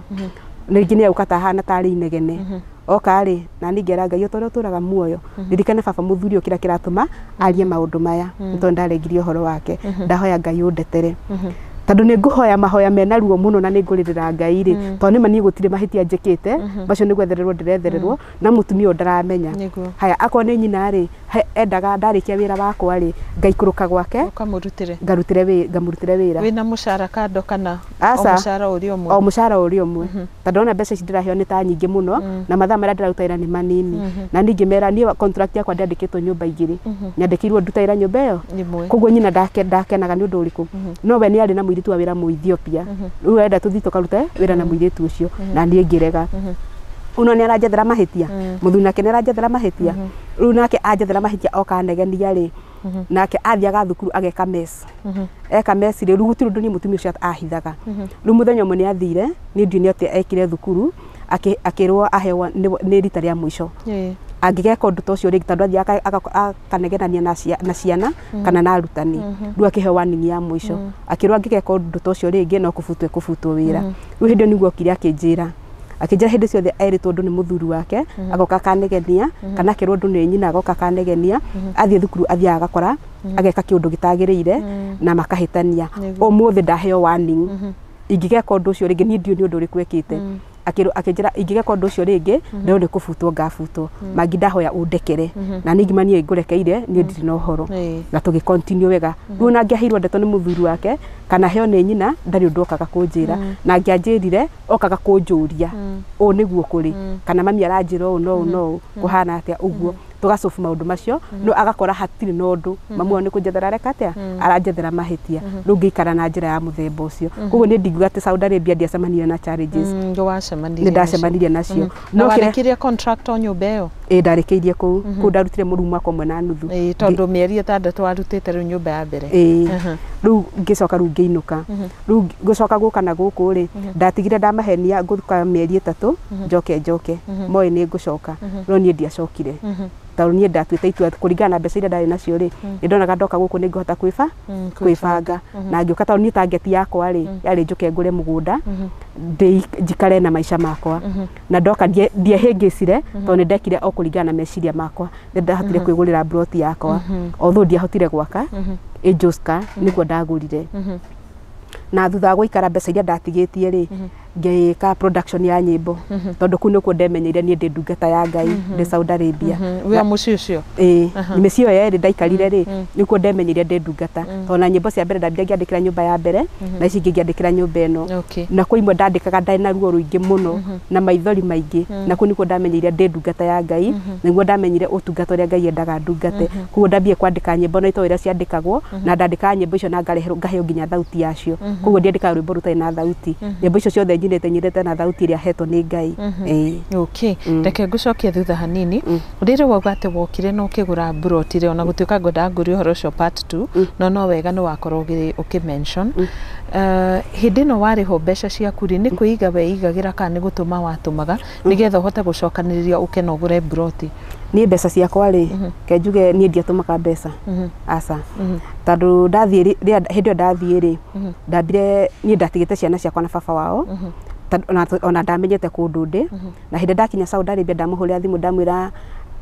rĩngĩ nĩ agũka tahana tarĩ inegene oka rĩ na ningera Ngai ũtũũra ũtũũraga muoyo ririkane baba mũthuri ũkĩra kĩratũma arie maũndũ maya tondũ ndaregirie ũhoro wake ndahoya Ngai ũndetere tondũ nĩ ngũhoya mahoya mena ruo mũno na nĩ ngũrĩrĩra Ngai rĩ tondũ nĩma niĩ gũtirĩ mahĩtia njĩkĩte macio nĩ gwethererwo ndĩrethererwo na mũtumia ndaramenya haya akorwo nĩ nyina rĩ endaga ndarĩkia wĩra wakwa rĩ ngaikũrũka gwake ngamũrutĩre wĩra wĩna mũcara kando kana o mũcara ũrĩa ũmwe tondũ ona mbeca ici ndĩraheo nĩ ta nyingĩ mũno na mathaa marĩa ndĩraruta wĩra nĩ manini na ningĩ mera niĩ contract yakwa ndĩandĩkĩtwo nyũmba igĩrĩ nyandĩkĩirwo nduta wĩra nyũmba ĩyo koguo nyina ndakenaga nĩ ũndũ ũrĩkũ no we nĩ arĩ na mũirĩtu wa wĩra Mũethiopia rĩu enda tũthiĩ tũkarute wĩra na mũirĩtu ũcio na niĩ ngĩrega uno nĩ aranjethera mahĩtia mũthuri nake nĩ aranjethera mahĩtia rĩu nake anjethera mahĩtia oka anegenia rĩ nake athiaga thukuru ageka mess eka mess rĩ rĩu gũtirĩ ũndũ niĩ mũtumia ũcio ahithaga rĩu mũthenya ũmwe nĩ athire nĩ ndiũ nĩ ekire thukuru akĩrwo ahewa nĩ rita rĩa mũico angĩgeka ũndũ ta ũcio rĩngĩ tondũ athiaga akanegenania na ciana kana na arutani rĩu akĩheo warning ya mũico akĩrwo angĩgeka ũndũ ta ũcio rĩngĩ no kũbutwo wĩra rĩu hĩndĩ ĩyo nĩguo okire akĩnjĩra hĩndĩ ciothe erĩtwo ũndũ nĩ mũthuri wake agoka akanegenia kana akerwo ũndũ nĩ nyina agoka akanegenia athiĩ thukuru athiaga agakora ageka kĩũndũ gĩtagĩrĩire na makahĩtania ũmũthĩ ndaheo warning ingĩgeka ũndũ ũcio rĩngĩ niĩ ndiũ nĩ ũndũ ũrĩkũ ekĩte akĩnjĩra ingĩgeka ũndũ ũcio rĩngĩ no nĩ kũbutwo ngabutwo mangi ndahoya ũndekere na ningĩ mani ngũrekeire niĩ ndirĩ na ũhoro na tũgĩ continue wega rĩu na angĩaheirwo ndeto nĩ mũthuri wake kana heo nĩ nyina ndarĩ ũndũ okaga kũnjĩra na angĩanjĩrire okaga kũnjũria ũũ nĩguo kũrĩ kana mami aranjĩra ũũ no kũhana atĩa ũguo tugacofu maũndũ macio no agakora hatirĩ na ũndũ mamu nĩ kũnjethera reka atĩa aranjethera mahĩtia rĩu ngĩikara na njĩra ya mũthemba ũcio koguo nĩ ndingiuga atĩ Saudi Arabia ndiacemanirie na challenges nĩ ndacemanirie nacio no warĩkirie contract o nyũmba ĩyo ndarĩkĩirie kũu ndarutire mũrumu mwaka ũmwe na nuthu tondũ mĩeri 6 warutĩte rĩu nyũmba ya mbere rĩu ngĩcoka rĩu ngĩinũka rĩu ngĩcoka gũka na gũkũ rĩ ndatigire ndamahenia ngũka mĩeri 3 njoke moĩ nĩ ngũcoka no niĩ ndiacokire tondũ niĩ ndatuĩte itua kũringana na mbeca iria ndarĩ nacio rĩ nĩ ndonaga ndoka gũkũ nĩ ngũhota kwĩbanga na ngĩũka tondũ niĩ target yakwa rĩ yarĩ njoke ngũre mũgũnda njikare na maica makwa na ndoka ndiehĩngĩcire tondũ nĩ ndekire o kũringana na meciria makwa nĩ ndahotire kwĩgũrĩra broti yakwa although ndiahotire gwaka Joska nĩguo ndagũrire na thutha wa gũikara mbeca iria ndatigĩtie rĩ ngĩka production ya nyĩmbo tondũ kũu nĩkuo ndemenyeire niĩ ndĩ ndungata ya Ngai ndĩ Saudi Arabia wĩ mũciĩ ũcio mĩciĩ ĩyo yerĩ ndaikarire rĩ nĩkuo ndemenyeire ndĩ ndungata tondũ na nyĩmbo cia mbere ndambire ngĩandĩkĩra nyũmba ya mbere na ici ingĩ ngĩandĩkĩra nyũmba ĩno na kwĩ imwe ndandĩkaga ndarĩ na ruo rũingĩ mũno na maithori maingĩ na kũu nĩkuo ndamenyeire ndĩ ndungata ya Ngai nĩguo ndamenyire ũtungata ũrĩa Ngai endaga ndungate koguo ndambire kwandĩka nyĩmbo na itoo iria ciandĩkagwo na ndandĩkaga nyĩmbo icio na ngaheo nginya thauti yacio koguo ndiandĩkaga rwĩmbo rũtarĩ na thauti nyĩmbo icio ciothe nyirĩte na thauti iria hetwo nĩ Ngai reke ngũcokie thutha hanini rĩrĩ wauga atĩ wokire na ũkĩgũra broti ona gũtuĩka ngwendaga ngũrie ũhoro ũcio part 2 no wega nĩ wakorwo ũkĩmention hĩndĩ ĩno warĩho mbeca ciaku rĩ nĩ kwĩiga weigagĩra kana nĩ gũtũma watũmaga nĩgetha ũhote gũcokanĩrĩria ũke na ũgũre broti niĩ mbeca ciakwa rĩ ke njuge niĩ ndiatũmaga mbeca aca tondũ hĩndĩ ĩyo ndathiĩ rĩ ndambire niĩ ndatigĩte ciana ciakwa na baba wao ona ndamenyete kũndũ ndĩ na hĩndĩ ndakinya Saudi Arabia ndamũhũrĩra thimũ ndamwĩra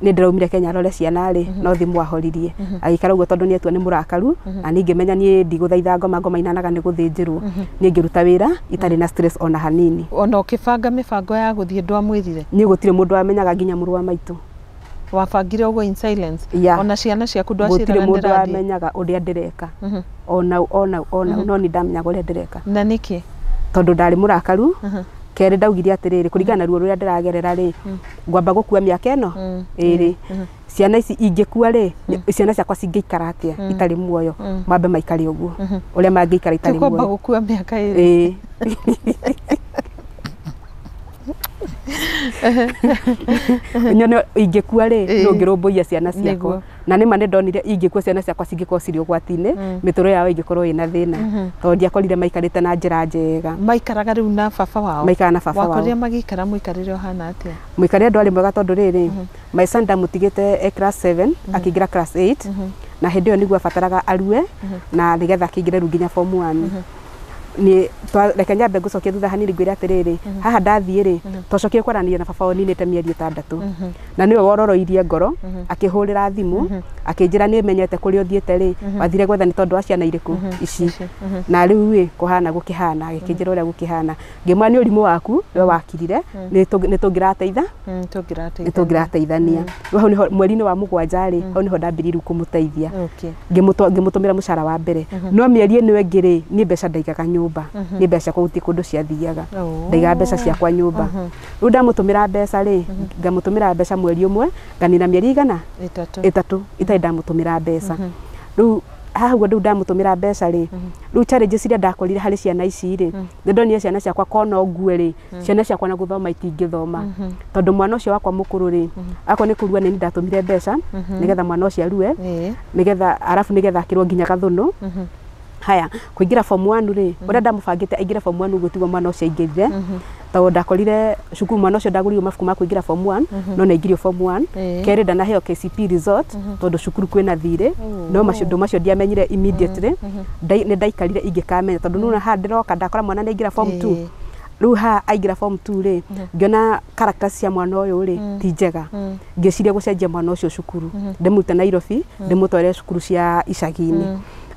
nĩ ndĩraumire Kenya rore ciana rĩ no thimũ ahoririe agĩikara ũguo tondũ nĩ etua nĩ mũrakaru na niĩ ngĩmenya niĩ ndigũthaitha ngoma inanaga nĩ gũthĩnjĩrwo niĩ ngĩruta wĩra itarĩ na stress ona hanini ona ũkĩbanga mĩbango ya gũthiĩ ndwamwĩrire niĩ gũtirĩ mũndũ wamenyaga nginya mũrũ wa maitũ wabangire ũguo in silence ona ciana ciaku ndwaciraga gũtirĩ mũndũ wamenyaga ũrĩa ndĩreka ona no nĩ ndamenyaga ũrĩa ndĩreka na nĩkĩ tondu ndari murakaru kere ndaugire atiriri kuringana na ruo ruria ndiragerera ri ngwamba gukua miaka ino iri ciana ici ingikua ri ciana ciakwa cingiikara atia itari muoyo mambe maikare uguo uria mangiikara itari muoyo ngwamba gukua miaka iri nyono ingikua ri nungirumbuia ciana ciakwa na nima ni ndonire ingikua ciana ciakwa cingikorwo ciri ugwati-ini mituro yao ingikorwo ina thina tondu ndiakorire maikarite na njira njega maikaraga riu na baba wao maikara na baba wao wakorire magikara muikarire ohana atia muikarire ndwari mwega tondu riri my son ndamutigite class 7 akiingira class 8 na hindi iyo niguo abataraga arue na nigetha akiingire ru nginya form 1 ni reke nyambe ngucokie thutha hanini ngwire atiriri haha ndathie ri twacokie kwaranĩria na baba oninite mieri 6 na niwe wororoirie ngoro akihurira thimu akinjira ni menyete kuri uthiete ri wathire gwetha ni tondu wa ciana iriku ici na riu wi kuhana gukihana agikinjira uria gukihana ngimwa ni urimu waku we wakirire ni tungirateitha tungirateithania hau ni mweri-ini wa mugwanja ri hau niho ndambiriru kumuteithia ngimutumira mucara wa mbere no mieri ino ingi ri ni mbeca ndaigaga nyumba ni mbeca kuguti kundu ciathiaga ndaiga mbeca ciakwa nyumba riu ndamutumira mbeca ri ngamutumira mbeca mweri umwe nganina mieri igana 3 itai ndamutumira mbeca riu haha guo ndamutumira mbeca ri riu challenges iria ndakorire hari ciana ici ri ndonire ciana ciakwa kona ogue ri ciana ciakwa na guthoma itingithoma tondu mwana ucio wakwa mukuru ri akwa ni kurua ni ndatumire mbeca nigetha mwana ucio arue nigetha arafu nigetha akirwo nginya gathunu haya kuingira form 1 ri uria ndamubangite aingira form 1 gutigwo mwana ucio aingirire tondu ndakorire cukuru mwana ucio ndaguririo mabuku ma kuingira form 1 no na aingirio form 1 kere ndanaheo KCP result tondu cukuru kwina thire no macio macio ndiamenyire immediately ni ndaikarire ingikamenya tondu nuna ha ndiroka ndakora mwana naingira form 2 riu ha aingira form 2 ri ngiona characters cia mwana uyu ri ti njega ngiciria gucenjia mwana ucio cukuru ndimuta Nairobi ndimutware cukuru cia icagi-ini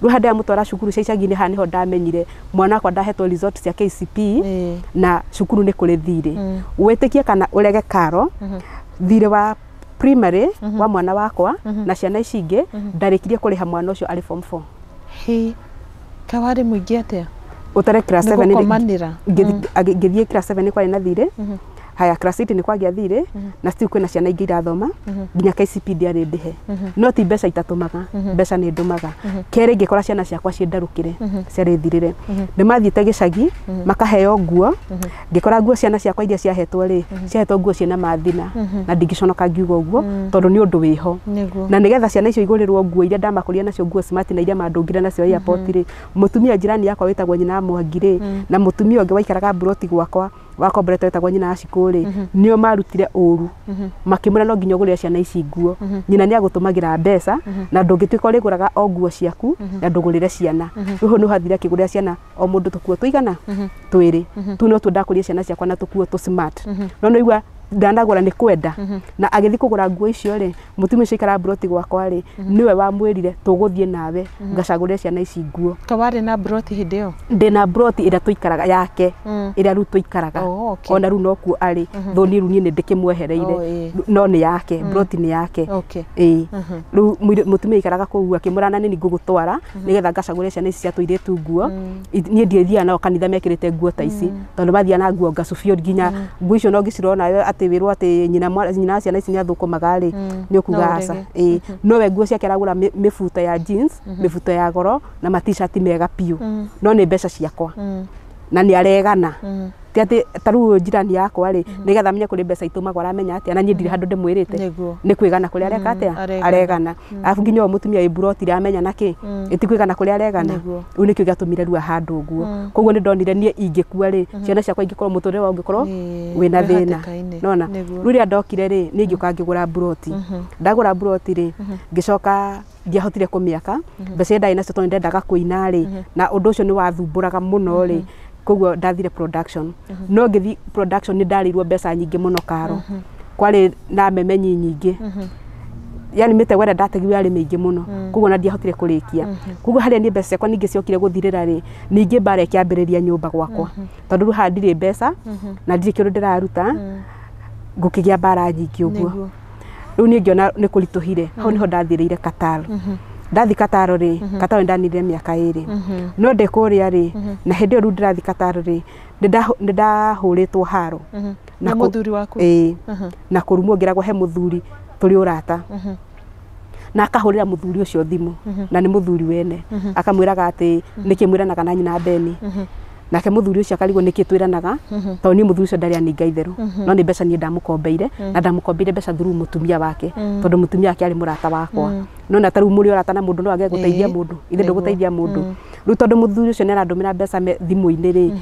riu handa mutwara cukuru cia icagi-ini ha niho ndamenyire mwana wakwa ndahetwo result cia KCP na cukuru ni kuri thire witikie kana urege karo thire wa primary wa mwana wakwa na ciana ici ingi ndarikirie kuriha mwana ucio ari form 4 hi kawari muingi atia utare class 7 ngithie class 7 kwari na thire haya class 8 ni kwagia thire na still kwina ciana ingi irathoma nginya KCP ndiari ndihe no ti mbeca itatumaga mbeca ni ndumaga kere ngikora ciana ciakwa ciendarukire ciari thirire ndimathiite gicagi makaheo nguo ngikora nguo ciana ciakwa iria ciahetwo ri ciahetwo nguo ciena mathina na ndingiconoka ngiuga uguo tondu ni undu wiho na nigetha ciana icio igurirwo nguo iria ndamakuria nacio nguo smart na iria mandungire nacio airport ri mutumia jirani yakwa witagwo nyina Mwangi ri na mutumia ungi waikaraga broti gwakwa wakomberete wetagwo nyina Acikuri nio marutire uru makimura no nginya ugurire ciana ici nguo nyina ni agutumagira mbeca na ndungituika uriguraga o nguo ciaku na ndugurire ciana riu no hathire kigurira ciana o mundu tukuo tuigana twiri tu no tundakuria ciana ciakwa na tukuo tu smart no igua ndanagura ni kwenda na agithi kugura nguo icio ri mutumia cikara broti gwakwa ri niwe wamwirire tuguthie nawe ngacagurire ciana ici nguo kawari na broti hindeo ndina broti ira tuikaraga yake ira ru tuikaraga ona ru no ku ari thoni ru ni ndikimwehereire no ni yake broti ni yake ru mutumia ikaraga kuua kimurana ni ngugutwara nigetha ngacagurire ciana ici cia tuiretu nguo ni ndithia nao kanitha mekirite nguo ta ici tondu bathia na nguo ngacubio nginya nguo icio no ngicirona ati wirwo ati nyina ciana ici ni athukumaga ri ni ukuga aca no we nguo ciake aragura mifuta ya jeans mifuta ya goro na ma t-shirt mega piu no ni mbeca ciakwa na ni aregana ti ati taru jirani yakwa ri nigetha menye kuri mbeca itumagwo aramenya ati na nyindire handu ndimwirite ni kwigana kuri areka atia aregana afu nginya o mutumia i broti ramenya naki itikwigana kuri aregana u nikio gatumire ru handu guo koguo ni ndonire nie ingikua ri ciana ciakwa ingikorwo muture wa ungikorwo wina thina nona ruria ndokire ri ni ngiuka ngigura broti ndagura broti ri ngicoka ndiahotire kumiaka mbeca ndai nacio tondu ndendaga kuina ri na undu ucio ni wathumburaga muno ri koguo ndathire production no ngithi production ni ndarirwo mbeca nyingi muno karo kwari na memenyi nyingi yani mitego ndategiwe yari mingi muno koguo na ndiahotire kurikia koguo haria ni mbeca ciakwa ningi ciokire guthirira ri ningi bare kiambiriria nyumba gwakwa tondu ha ndire mbeca na ndire kindu ndiraruta ngukigia bara nyingi uguo riu ni ngiona ni kurituhire hau niho ndathiriire Qatar ndathi Kataro ri Kataro ndanire miaka 2 no ndekuria ri na hindi ru ndirathi Kataro ri ndahuritwo haro na muthuri waku na kurumwo ngiragwo he muthuri turi urata na akahurira muthuri ucio thimu na ni muthuri wene akamwiraga ati nikimwiranaga na nyina Beni nake muthuri ucio akarigwo nikitwiranaga to ni muthuri ucio ndari aninga itheru no ni mbeca ni ndamukombeire na ndamukombeire mbeca through mutumia wake tondu mutumia wake ari murata wakwa no na taru muri urata na mundu no age guteithia mundu ithe nduguteithia mundu ru tondu muthuri ucio ni arandumira mbeca thimu-ini ri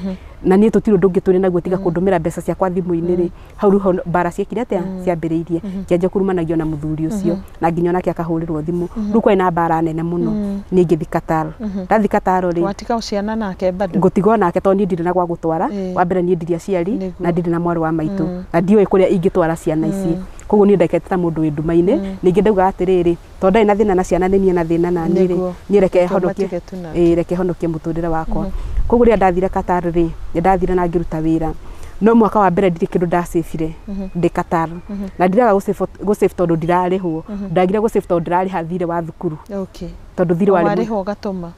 na ni tutiro ndungitwire naguo tiga kundumira mbeca ciakwa thimu-ini ri hau ruho bara ciekire atia ciambiriirie kianjia kurumanagio na muthuri ucio na nginya nake akahurirwo thimu ru kwai na bara nene muno ni ngithi Kataro ndathi Kataro ri watika uciana nake bado ngutigwo nake to ni ndire na gwa gutwara wa mbere ni ndiria ciari na ndire na mwaru wa maitu na ndioi kuria ingitwara ciana ici koguo ni ndekete ta mundu wi nduma-ini ningi ndauga atiriri to ndai na thina na ciana ni na thina na ni reke honokie muturire wakwa koguo ria ndathire Kataro ri ndathire na ngiruta wira no mwaka wa mbere ndiri kindu ndacibire ndi Kataro na ndiraga gusave tondu ndirarihwo ndagire gusave tondu ndirariha thire wa thukuru tondu thire warihwo gatuma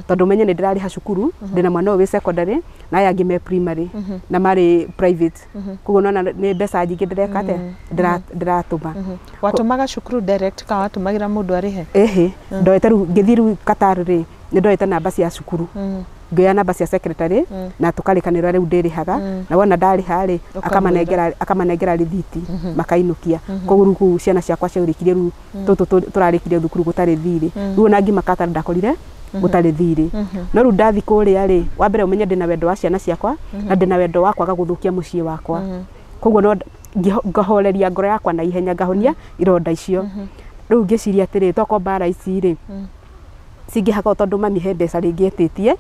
tondu menye ni ndirariha cukuru ndina mwana wi secondary na yangi me primary na mari private koguo nona ni mbeca nyingi ndirekate ndiratuma watumaga cukuru direct ka watumagira mundu arihe ndoete ru ngithiru Kataro ri ni ndoete namba cia cukuru ngoya namba cia secretary na tukarikanira riu ndirihaga na wona ndariha ri akamanengera rithiti makainukia koguo ruku ciana ciakwa ciaurikirie ru turarikirie thukuru gutari thiri ru na ngima Kataro ndakorire gutari thiri no ru ndathi kuria ri wa mbere umenye ndina wendo wa ciana ciakwa na ndina wendo wa kwaga guthukia mucii wakwa koguo no ngahoreria ngoro yakwa na ihenya ngahonia ironda icio riu ngiciria atiri toko bara ici ri cingihaka tondu mami he mbeca ringi etitie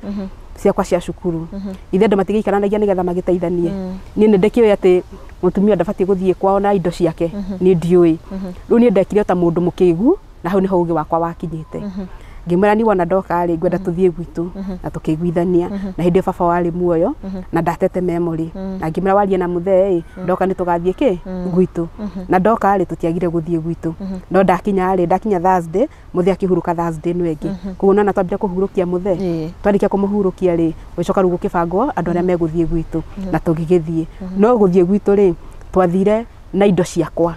ciakwa cia cukuru ithe ndo matigiikaranagia nigetha magiteithanie ni ndekio ati mutumia ndabati guthie kwao na indo ciake ni ndiui riu ni ndekire ta mundu mukigu na hau ni ho ugi wakwa wakinyite ngimwira ni wona ndoka ri ngwenda tuthie gwitu na tukiguithania na hindi baba wari muoyo na ndatete memory na ngimwira warie na muthee ndoka ni tugathie ki gwitu na ndoka ri tutiagire guthie gwitu no ndakinya Thursday muthee akihuruka Thursday no engi koguo nona twambire kuhurukia muthee twarikia kumuhurukia ri wicoka rugo kibangwo andu aria meguthie gwitu na tugigithie no guthie gwitu ri twathire na indo ciakwa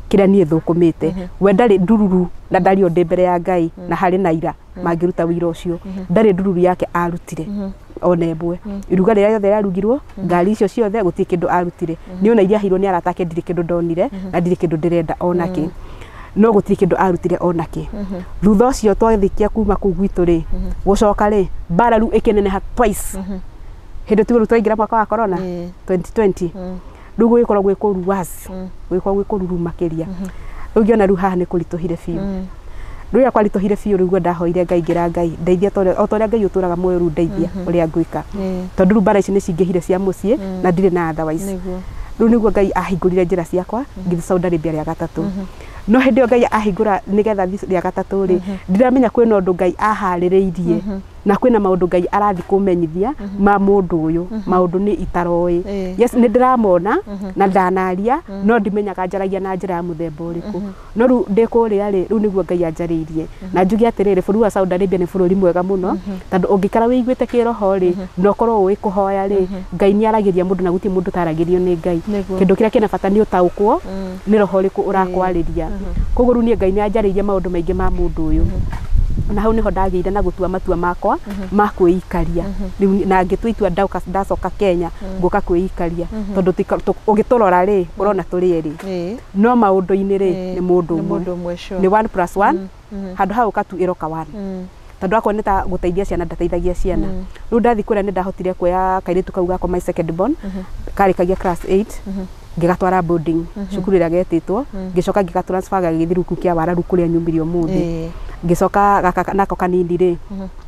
kiria nie thukumite we ndari ndururu na ndari onde mbere ya Ngai na hari na ira mangiruta wira ucio ndari ndururu yake arutire ona embwe iruga riria yothe yarugirwo ngari icio ciothe guti kindu arutire ni ona iria hirwo ni aratake ndiri kindu ndonire na ndiri kindu ndirenda onake no gutiri kindu arutire onake thutha ucio twathikia kuma ku gwitu ri gucoka ri bara ru ikineneha twice hindi tu twaingira mwaka wa corona 2020 riu gwikora gwikuru wazi gwikora gwikuru makiria riu ngiona riu haha ni kuritohire biu riu ya kwaritohire biu riu ndahoire Ngai ngira Ngai ndeithia otoria Ngai uturaga muoyo riu ndeithia uria ngwika tondu riu bara ici ni cingihire cia mucii na ndire na otherwise riu niguo Ngai ahingurire njira ciakwa ngithi Saudi Arabia ria gatatu no hindi o Ngai ahingura nigetha ria gatatu ri ndiramenya kwina undu Ngai ahaririirie na kwina maundu Ngai arathi kumenyithia ma mundu uyu maundu ni itaroi yes ni ndiramona na ndanaria no ndimenyaga njaragia na njira ya muthemba uriku no ru ndikuria ri ru niguo Ngai anjariirie na njugi atiriri bũrũri wa Saudi Arabia ni bũrũri mwega muno tondu ungikara wiguite kiroho ri no korwo ui kuhoya ri Ngai ni aragiria mundu na guti mundu taragirio ni Ngai kindu kiria kina bata ni utaukwo ni roho riku urakwariria koguo ru ni Ngai ni anjariirie maundu maingi ma mundu uyu na hau niho ndagiire na gutua matua makwa ma kwĩikaria na ngitua itua ndacoka Kenya nguka kwĩikaria tondu ugiturora ri urona turi eri no maundu-ini ri ni mundu umwe ni 1+1 handu hau katu iroka 1 tondu akwa nita guteithia ciana ndateithagia ciana riu ndathi kuria ni ndahotire kuoya kairitu kau gakwa my second born karikagia class 8 ngigatwara boarding cukuru ria getitwo ngicoka ngigatransfer gagithiruku kia wararu kuria nyumbirio muthi ngicoka gaka nako kanini ri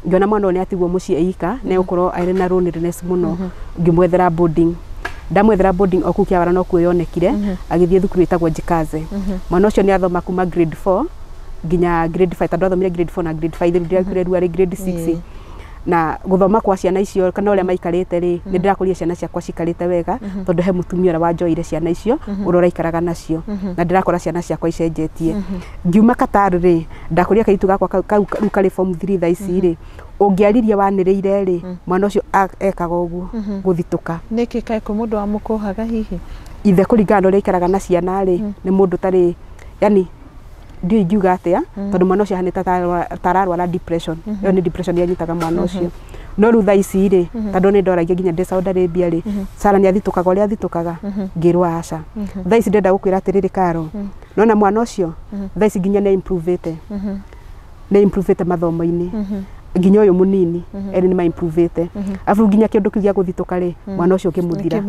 ngiona mwana ni atigwo mucii eika ne ukorwo ari na loneliness muno ngimwethera boarding ndamwethera boarding oku kia wara no kuonekire agithie thukuru itagwo Jikaze mwana ucio ni athoma kuma grade 4 nginya grade 5 tondu athomire grade 4 na grade 5 ndio ari grade 6 na guthoma kwa ciana icio kana uria maikarite ri ni ndirakuria ciana ciakwa cikarite wega tondu he mutumia ura wanjoire ciana icio ura uraikaraga nacio na ndirakora ciana ciakwa icenjetie ngiuma Qatar ri ndakuria kaitu gakwa kau kari form 3 tha ici ri ungiariria waniriire ri mwana ucio ekaga uguo guthituka niki kai ku mundu wa mukuhaga hihi ithe kuringana na uria ikaraga na ciana ri ni mundu tari yani ndio ingiuga atia tondu mwana ucio hanita tararwara depression yo ni depression yanyitaga mwana ucio no rutha ici ri tondu ni ndoragia nginya ndi Saudi Arabia ri Sara ni athitukaga uria athitukaga ngirwa aca tha ici ndenda gukwira atiriri Karo nona mwana ucio tha ici nginya ni improvete mathomo-ini nginya uyu munini eri ni ma improvete afu nginya kindu kiu gia guthituka ri mwana ucio kimuthira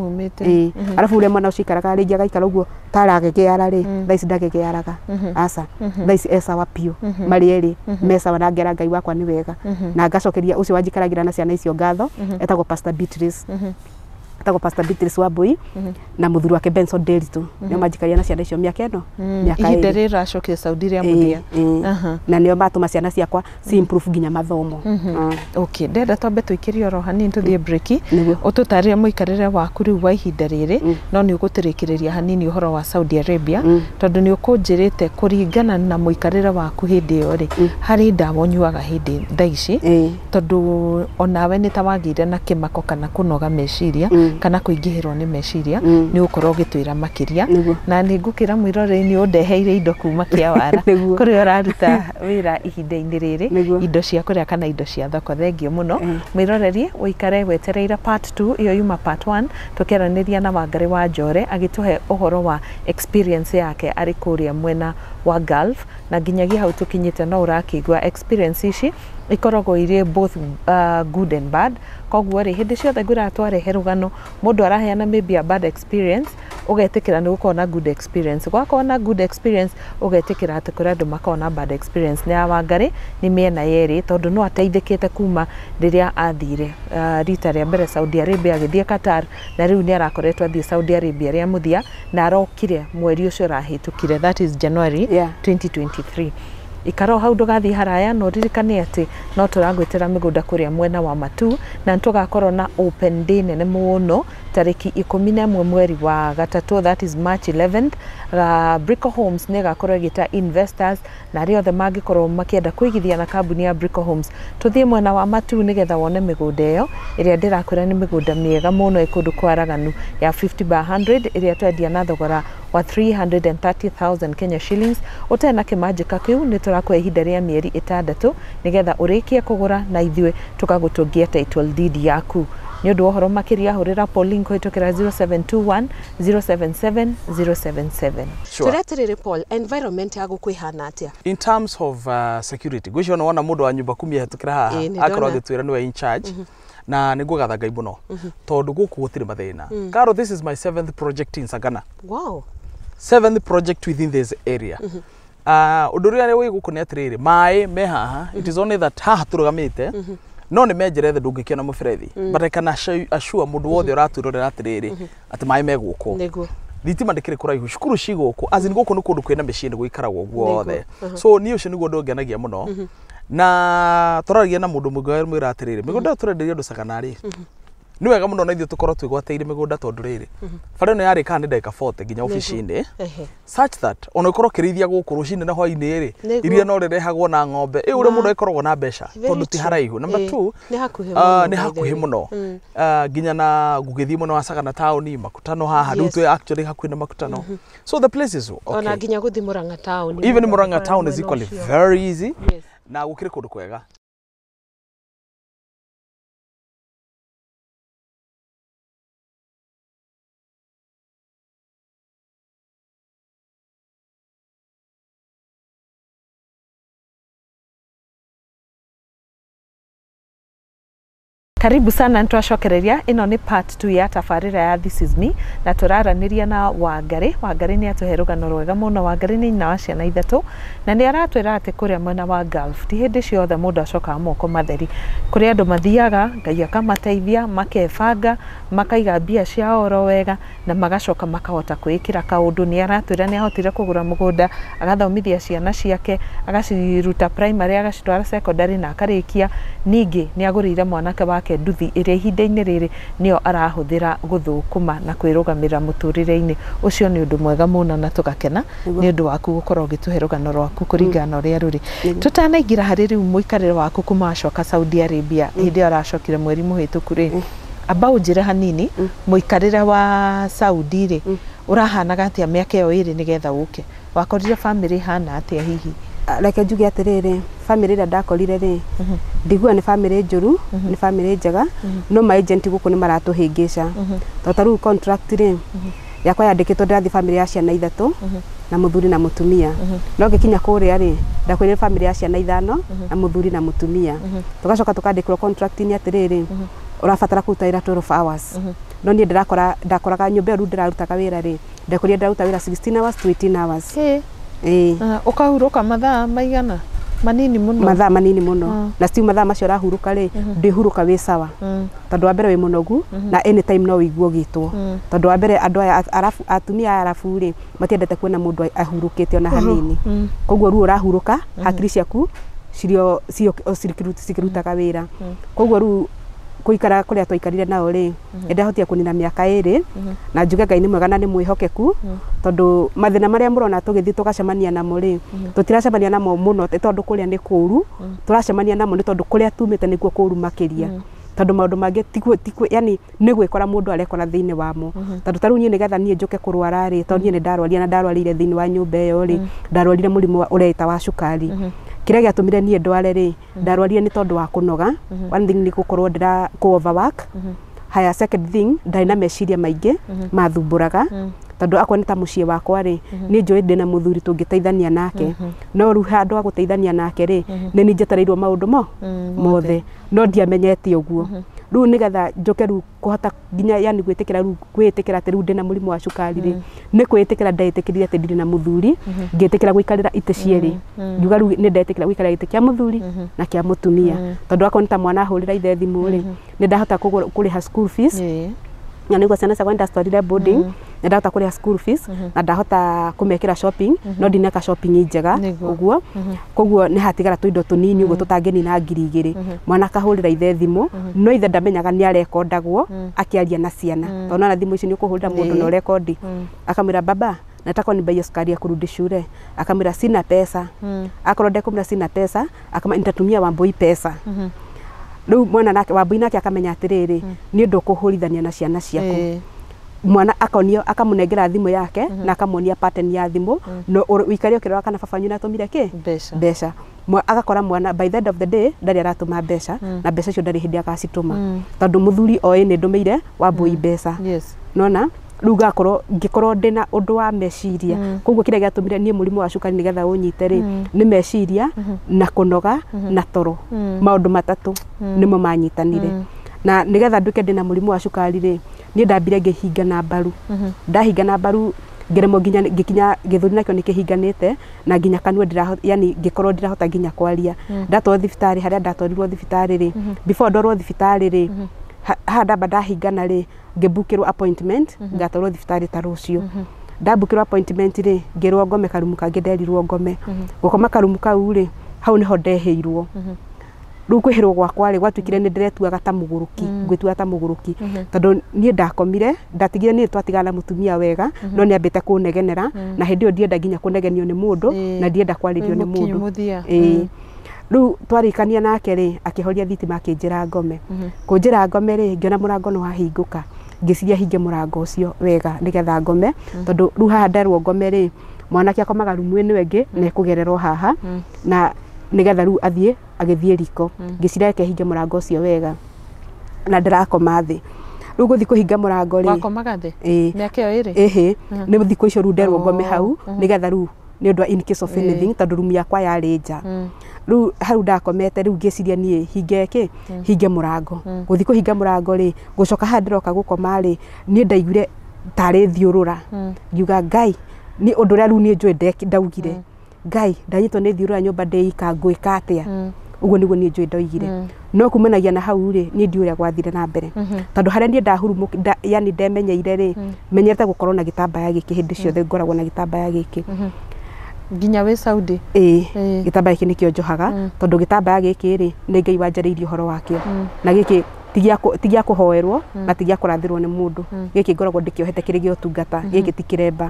alafu ule mwana ucio ikaraga ringi agaikara uguo taragegeara ri tha ici ndagegearaga aca tha ici esawa pio mari eri mesawa na ngera Ngai wakwa ni wega na ngacokeria ucio wanjikaragira na ciana icio ngatho etagwo Pastor Beatrice Wambui na muthuri wake Benson Deritu nio manjikaria na ciana icio miaka ino miaka ihinda rira acokire Saudi ria muthia na nio matuma ciana ciakwa si improve nginya mathomo okay ndenda twambe tuikirie oro hanini tuthie break ututaria muikarire waku riu wa ihinda riri no ni ugutirikiria hanini uhoro wa Saudi Arabia tondu ni ukunjirite kuringana na muikarire waku hindi iyo ri hari ndawa unyuaga hindi thaici tondu onawe ni tawagire na kimako kana kunoga meciria kana kuingihirwo ni meciria ni ukorwo gitwira makiria na ni ngukira mwirore ni undeheire indo kuma Kiawara kuri uraruta wira ihinda-ini riri indo cia kuria kana indo cia thoko thengio muno mwiroreri uikare wetereira part 2 iyo yuma part 1 tukeraniria na Wangari wa Njore agituhe uhoro wa experience yake ari kuria mwena wa Gulf na nginyagia hau tukinyite no urakigwa experience ici ikoragwo iri both good and bad koguo ri hindi ciothe ngura twarehe rugano mundu araheana maybe a bad experience ugetikira ni gukona good experience gwakona good experience ugetikira ati kuri andu makona bad experience ni Wangari ni miena yeri tondu no ateithikite kuma riria athire rita ria mbere Saudi Arabia agithie Qatar na riu ni arakoretwo athie Saudi Arabia ria muthia na arokire mweri ucio rahitukire that is January 2023 ikaro hau ndugathi haraya no ririkane ati no turagwitira migunda kuria mwena wa Matu na tugakorwo na open day nene muno tariki 11 mweri wa gatatu that is March 11th Brico Homes ne gakorwo igita investors na rio the magikorwo makienda kuigithia na kambuni ya Brico Homes tuthie mwena wa Matu nigetha wone migunda iyo iria ndirakwira ni migunda miega muno ikundu kwaraganu ya 50 by 100 iria twendia na thogora wa 330,000 Kenya shillings utena kimajika kiu ni turakwa ihinda ria mieri 6 nigetha urikie kugura na ithwe tukagutungia title deed yaku ni undu ohoro makiria hurira polling kuhitukira 0721 077 077 turetirire Paul environment yagu kwihana atia in terms of security gwicio no wona mundu wa nyumba kumia hetukira haha akorwo agitwira niwe in charge na niguo gatha Ngai muno tondu guku gutire mathina Karo this is my 7th project in Sagana wow 7th project within this area undu ria wi guku ni atiriri mai me haha it is only that haha turugamite no ni menjerethe ndungikiona muberethi but I can assure mundu wothe uraturorera atiriri ati mai me guku niguo thitima ndikire kuraihu cukuru ciguku azin guku ni kundu kwina micini guikaragwo guothe so ni ucio niguo ndongenagia muno na turaragia na mundu mugwe mwira atiriri migunda turenderia ndu Sagana ri ni wega muno na ithio tukorwo twigwateire migunda tondu riri bara no yari kana ndeka 40 nginya office-ini such that ono ikorwo kirithia guku rucine na hwaini ri iria no rirehagwo na ng'ombe ure mundu ikoragwo na mbeca tondu ti haraihu number 2 ni hakuhi muno nginya na gugithie muno wa Sagana town makutano haha riu actually hakuhi na makutano so the place is okay ona nginya guthi Murang'a town even Murang'a town is equally very easy na gukire kundu kwega Karibu sana ntwacokereria ino ni part 2 ya tabarira ya This Is Me na turaraniria na Wangari ni atuhe rugano rwega muno. Wangari ni nyina wa ciana ithatu na ni aratwira ati kuria mwena wa Gulf ti hindi ciothe mundu acoka moko matheri, kuri andu mathiaga Ngai akamateithia makebanga makaiga mbia ciao oro wega na magacoka makahota kwikira kaundu. Ni aratwira ni ahotire kugura mugunda agathomithia ciana ciake agaciruta primary agacitwara secondary na akarikia. Ningi ni agurire mwanake wake nduthi iria ihinda-ini riri nio arahuthira guthukuma na kwirugamira muturire-ini. Ucio ni undu mwega muno na tugakena ni undu waku gukorwo gituhe rugano rwaku kuringana uria ruri. Tutanaingira hari riu muikarire waku kuma acoka Saudi Arabia hindi aracokire mweri muhituku ri, amba unjire hanini muikarire wa Saudi ri urahanaga atia miaka iyo iri nigetha uke wakorire family hana atia hihi? Reke njuge atiriri, family ria ndakorire ri ndigua ni family njuru, ni family njega, no ma agent guku ni maratuhingica to riu contract ri yakwa yandikitwo ndathi family ya ciana ithatu na muthuri na mutumia, no ngikinya kuria ri ndakwire family ya ciana ithano na muthuri na mutumia, tugacoka tukandikirwo contract ni atiriri urabatara kutaira 12 hours. No ni ndakoraga nyumba ru ndirarutaga wira ri ndakorire ndaruta wira 16 hours to 18 hours. Ukahuruka mathaa maigana? Manini muno. Mathaa manini muno. Na stiu mathaa macio rahuruka ri ndihuruka wi sawa. Tondu wa mbere wi munogu na anytime no wiguo gitwo. Tondu wa mbere andu aya atumia arafu ri matiendete kuona mundu ahurukite ona hanini. Koguo ru urahuruka hakiri ciaku cirio cikirutaga wira. Koguo ru kuikara kuria twaikarire nao ri ndahotia kunina miaka iri na njuge Ngai ni mwega na ni mwihokeku tondu mathina maria murona tugithi tugacemania namo ri tutiracemania namo muno tondu kuria ni kuru, turacemania namo ni tondu kuria tumite niguo kuru makiria tondu maundu mangi yani ni gwikora mundu arekora thiini wamo tondu taru nie nigetha nie njuke kurwara ri tondu nie ni ndarwaria na ndarwarire thiini wa nyumba iyo ri ndarwarire murimu ureita wa cukari. Kiria giatumire nie ndware ri ndarwarire ni tondu wa kunoga. One thing ni gukorwo ndira ku overwork. Haya, second thing ndari na meciria maingi mathumburaga tondu akwa ni ta mucie wakwa ri ni njui ndina muthuri tungiteithania nake no ru handu wa guteithania nake ri ni ninjetereirwo maundu mothe no ndiamenyete uguo. Ru nigetha njoke ru kuhota nginya yani gwitikira ru kwitikira ati ru ndina murimu wa cukari ri ni kwitikira ndaitikirire ati ndina muthuri ngitikira guikarira ite cieri njuga ru ni ndaitikira guikarira ite kia muthuri na kia mutumia tondu akwa ni ta mwana ahurira ithe thimu ri ni ndahota kuriha school fees na niguo ciana ciakwa ndastwarire boarding na ndahota kuriha school fees na ndahota kumekira shopping no ndineka shopping njega uguo. Koguo ni hatigara tuindo tunini uguo tutangeni na 2,000 mwana kahurira ithe thimu no ithe ndamenyaga ni arekondagwo akiaria na ciana tondu na thimu ici ni ukuhurira mundu na rekondi akamira baba nataka nibaie sukari ya kurudi shule, akamira sina pesa akorwo ndekumira sina pesa akama nitatumia Wambui pesa. Riu mwana nake Wambui nake akamenya atiriri ni undu kuhurithania na ciana ciaku. Mwana akonio akamunengera thimu yake na akamonia pattern ya thimu no wikari ukirora kana babanyu natumire ki mbeca agakora mwana by the end of the day ndari aratuma mbeca na mbeca cio ndari hindi akacituma tondu muthuri oe ni ndumeire Wambui mbeca. Nona riu ngikorwo ndina undu wa meciria koguo kiria giatumire nie murimu wa cukari nigetha unyite ri ni meciria na kunoga na toro. Maundu matatu nimo manyitanire na nigetha nduke ndina murimu wa cukari ri ni ndambire ngihinga na mbaru ndahinga na mbaru ngeremo ngikinya githuri nakio nikihinganite na nginya kanua yani ngikorwo ndirahota nginya kwaria ndatwa thibitari haria ndatwarirwo thibitari ri before ndorwo thibitari ri hada badahingana ri ngibukirwo appointment ngatwarwo thibitari ta rucio ndabukirwo appointment ri ngirwo ngome karumu kangi nderirwo ngome gukoma karumu kau ri hau niho ndeheirwo. Riu kwihirwo gwakwa ri gwatwikire ni ndiretuaga ta muguruki ngwitua ta muguruki tondu nie ndakomire ndatigire ni twatigana mutumia wega no ni ambite kunegenera na hindi yo ndienda nginya kunegenio ni mundu na ndienda kwaririo ni mundu. Riu twarikania nake ri akihoria thitima akinjira ngome kunjira ngome ri ngiona murango no hahinguka ngiciria hinge murango ucio wega nigetha ngome tondu riu haha nderwo ngome ri mwanake akomaga rumu ino ingi na ikugererwo haha na nigetha riu athie agithie riko ngiciria ke hinge murango ucio wega na ndirakoma thi. Riu guthi kuhinga murango ri wakomaga thi miaka iyo iri ni thikũ icio riu nderwo ngome hau nigetha riu nĩ ũndũ in case of anything tondũ room yakwa yarĩ nja rĩu hau ndakomete rĩu ngĩciria niĩ hinge mũrango gũthiĩ kũhinga mũrango rĩ gũcoka haha ndĩroka gũkoma rĩ niĩ ndaiguire tarĩ thiũrũra ngiuga Ngai nĩ ũndũ ũrĩa rĩu niĩ njũĩ ndaugire Ngai ndanyitwo nĩ thiũrũra nyũmba ndĩika ngwĩka atĩa ũguo nĩguo niĩ njũĩ ndaugire no kumanagia na hau rĩ niĩ ndiũrĩa gwathire na mbere tondũ harĩa niĩ ndahurumũka yani ndemenyeire rĩ menyerete gũkorwo na gĩtambaya gĩkĩ hĩndĩ ciothe ngoragwo na gĩtambaya gĩkĩ nginya wĩ Saudi gĩtambaya gĩkĩ nĩkĩo njohaga tondũ gĩtambaya gĩkĩ rĩ nĩ Ngai wanjarĩirie ũhoro wakĩo na gĩkĩ ti gĩa kũhoerwo na ti gĩa kũrathĩrwo nĩ mũndũ gĩkĩ ngoragwo ndĩkĩohete kĩrĩ gĩa ũtungata gĩkĩ ti kĩremba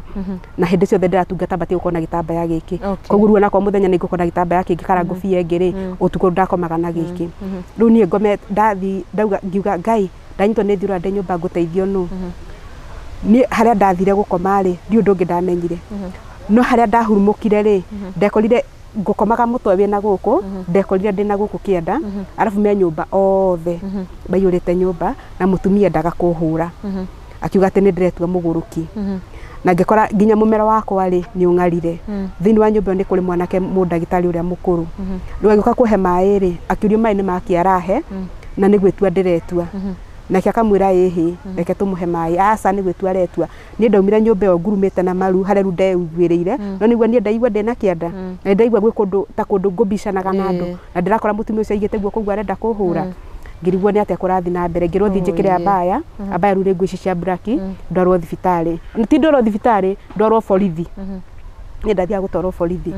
na hĩndĩ ciothe ndĩratungata batie gũkorwo na gĩtambaya gĩkĩ koguo rĩu onakoo mũthenya nĩ ngũkorwo na gĩtambaya kĩngĩ kana ngũbia ĩngĩ rĩ ũtukũ ndakomaga na gĩkĩ rĩu niĩ ngome ndathi ndauga ngiuga Ngai ndanyitwo nĩ thiũrũra ndĩ nyũmba ngũteithio nũ niĩ harĩa ndathire gũkoma rĩ ndiũ ũndũ ũngĩ ndamenyire no harĩa ndahurumũkire rĩ ndekorire ngũkomaga mũtwe wĩna gũkũ ndekorire ndĩna gũkũ kĩanda arabu me nyũmba othe maiyũrĩte nyũmba na mũtumia endaga kũhũra akiuga atĩ nĩ ndĩretua mũgũrũki na ngĩkora nginya mũmero wakwa rĩ nĩ ũng'arire thĩinĩ wa nyũmba nĩ kũrĩ mwanake mũndagĩtarĩ ũrĩa mũkũrũ rĩu agĩũka kũhe maĩ rĩ akĩũrio maĩ nĩ maki arahe na nĩ gwĩtua ndĩretua nake akamwĩra ĩhĩ reke tũmũhe maĩ aca nĩ gwĩtua aretua niĩ ndaumire nyũmba ĩyo ngurumĩte na maru harĩa rĩu ndeiguĩrĩire no nĩguo niĩ ndaigua ndĩna kĩanda na ndaigua gwĩ kũndũ ta kũndũ ngũmbicanaga na andũ na ndĩrakora mũtumia ũcio aigĩte guoko ũguo arenda kũhũra ngĩrigwo nĩ atĩa kũrathi na mbere ngĩrwo thiĩ njĩkĩre abaya rĩu rĩ nguo ici cia buraki ndwarwo thibitarĩ ti ndwarwo thibitarĩ ndwarwo borithi niĩ ndathiaga gũtwarwo borithi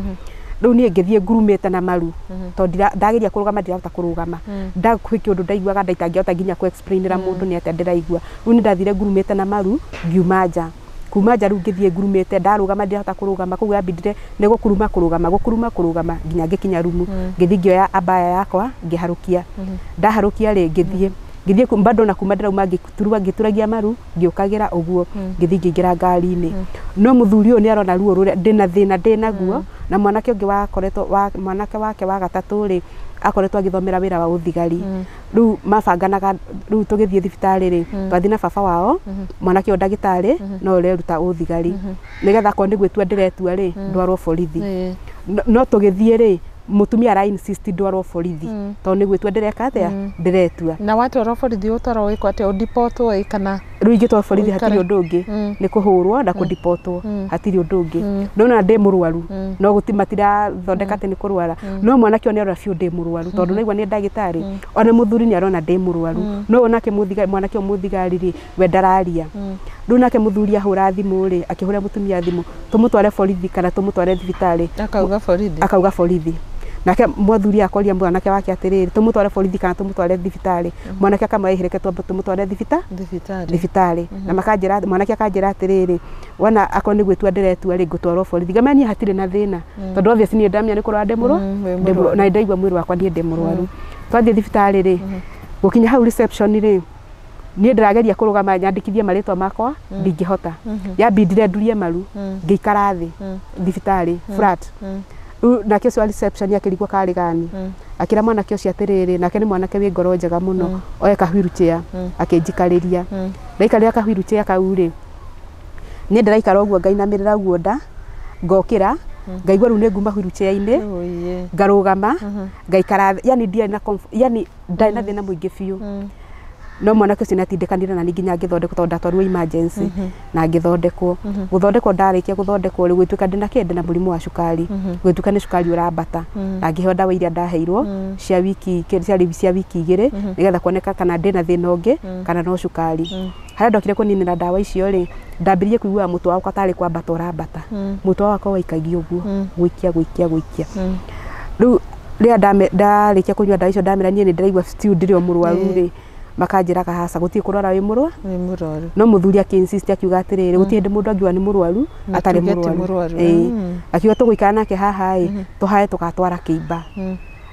rĩu niĩ ngĩthiĩ ngurumĩte na maru tondũ ndageria kũrũgama ndirahota kũrũgama ndakwĩ kĩũndũ ndaiguaga itangĩhota nginya kũ-explainĩra mũndũ nĩ atĩa ndĩraigua rĩu nĩ ndathire ngurumĩte na maru ngiuma nja kuma nja rĩu ngĩthiĩ ngurumĩte ndarũgama ndirahota kũrũgama koguo yambindire nĩ gũkuruma nginya ngĩkinya rumu ngĩthiĩ ngĩoya abaya yakwa ngĩharũkia ndaharũkia rĩ ngĩthiĩ bado na kuma ndĩrauma ngĩturagia maru ngĩũkagĩra ũguo ngĩthiĩ ngĩingĩra ngari-inĩ no mũthuri ũyũ nĩ arona ruo rũrĩa ndĩna thĩna ndĩnaguo na mwanake ũngĩ mwanake wake wa gatatũ rĩ akoretwo agĩthomera wĩra wa ũthigari rĩu mabanganaga rĩu tũgĩthiĩ thibitarĩ rĩ twathiĩ na baba wao mwanake ũyũ ndagĩtarĩ no ũreruta ũthigari nĩgetha korwo nĩ gwĩtua ndĩretua rĩ ndwarwo borithi no tũgĩthiĩ rĩ mũtumia ara insist ndwarwo borithi tondũ nĩ gwĩtua ndĩreka atĩa ndĩretua na watwarwo borithi ũtwarwo wĩkwo atĩa ũdipotwo kana rĩu ingĩtwarwo borithi hatirĩ ũndũ ũngĩ nĩ kũhũrwo na kũdipotwo hatirĩ ũndũ ũngĩ ndona ndĩ mũrwaru no matirathondeka atĩ nĩ kũrwara no mwanake ũyũ nĩ arona biũ ndĩ mũrwaru tondũ naigua nĩ ndagĩtarĩ ona mũthuri nĩ arona ndĩ mũrwaru no onake mwanake ũyũ mũthigari rĩ we ndararia rĩu nake mũthuri ahũra thimũ rĩ akĩhũra mũtumia thimũ tũmũtware borithi kana tũmũtware thibitarĩ akauga borithi nake mwathuri akoria mwanake wake atĩrĩrĩ tũmũtware borithi kana tũmũtware thibitarĩ mwanake akamwĩra reke tũmũtware thibitarĩ na makanjĩra mwanake akanjĩra atĩrĩrĩ wona akorwo nĩ gwĩtua ndĩretua rĩ ngũtwarwo borithi ngamenya hatirĩ na thĩna tondũ obviously niĩ ndamenya nĩ kũrwara ndĩ na ndaigua mwĩrĩ wakwa niĩ ndĩ mũrwaru twathiĩ thibitarĩ rĩ gũkinya hau reception rĩ niĩ ndĩrageria kũrũgama nyandĩkithie marĩtwa makwa ndingĩhota yambindire ndurie maru ngĩikara thĩ thibitarĩ flat nake ũcio wa reception akĩrigwo karĩ gani akĩra mwanake ũcio atĩrĩrĩ nake nĩ mwanake wĩ ngoro njega mũno oya ka wheelchair akĩnjikarĩria ndaikarĩra ka wheelchair kau rĩ niĩ ndĩraikara ũguo ngainamĩrĩra guo nda ngokĩra ngaigua rĩu nĩ nguma wheelchair-inĩ ngarũgama ngaikara yani ndarĩ na thĩna mũingĩ biũ no mwanake ũcio nĩatindĩkanire na nginya ngĩthondekwo tondũ ndatwarirwo emergency na ngĩthondekwo gũthondekwo ndarĩkia gũthondekwo rĩ gwĩtuĩka ndĩna mũrimũ wa cukari gwĩtuĩka nĩ cukari ũrambata na ngĩheo ndawa iria ndaheirwo cia wiki 2 nĩgetha kuoneka kana ndĩna thĩna ũngĩ kana no cukari harĩa ndokire kũninĩra ndawa icio rĩ ndambĩrĩrie kũigua mũtwe wakwa tarĩ kwambata ũrambata mũtwe wakwa waikagia ũguo gũikia rĩu rĩrĩa ndarĩkia kũnyua ndawa icio ndamera niĩ nĩ ndĩraigua still ndĩrĩ o mũrwaru rĩ makanjĩra kahaca gũtirĩ kũrwara wĩ mũrwaru no mũthuri akĩinsist akiuga atĩrĩrĩ gũtirĩ mũndũ angiuga nĩ mũrwaru atarĩ mũrwaru akiuga tũgũikara nake haha tũhae tũgatwara kĩimba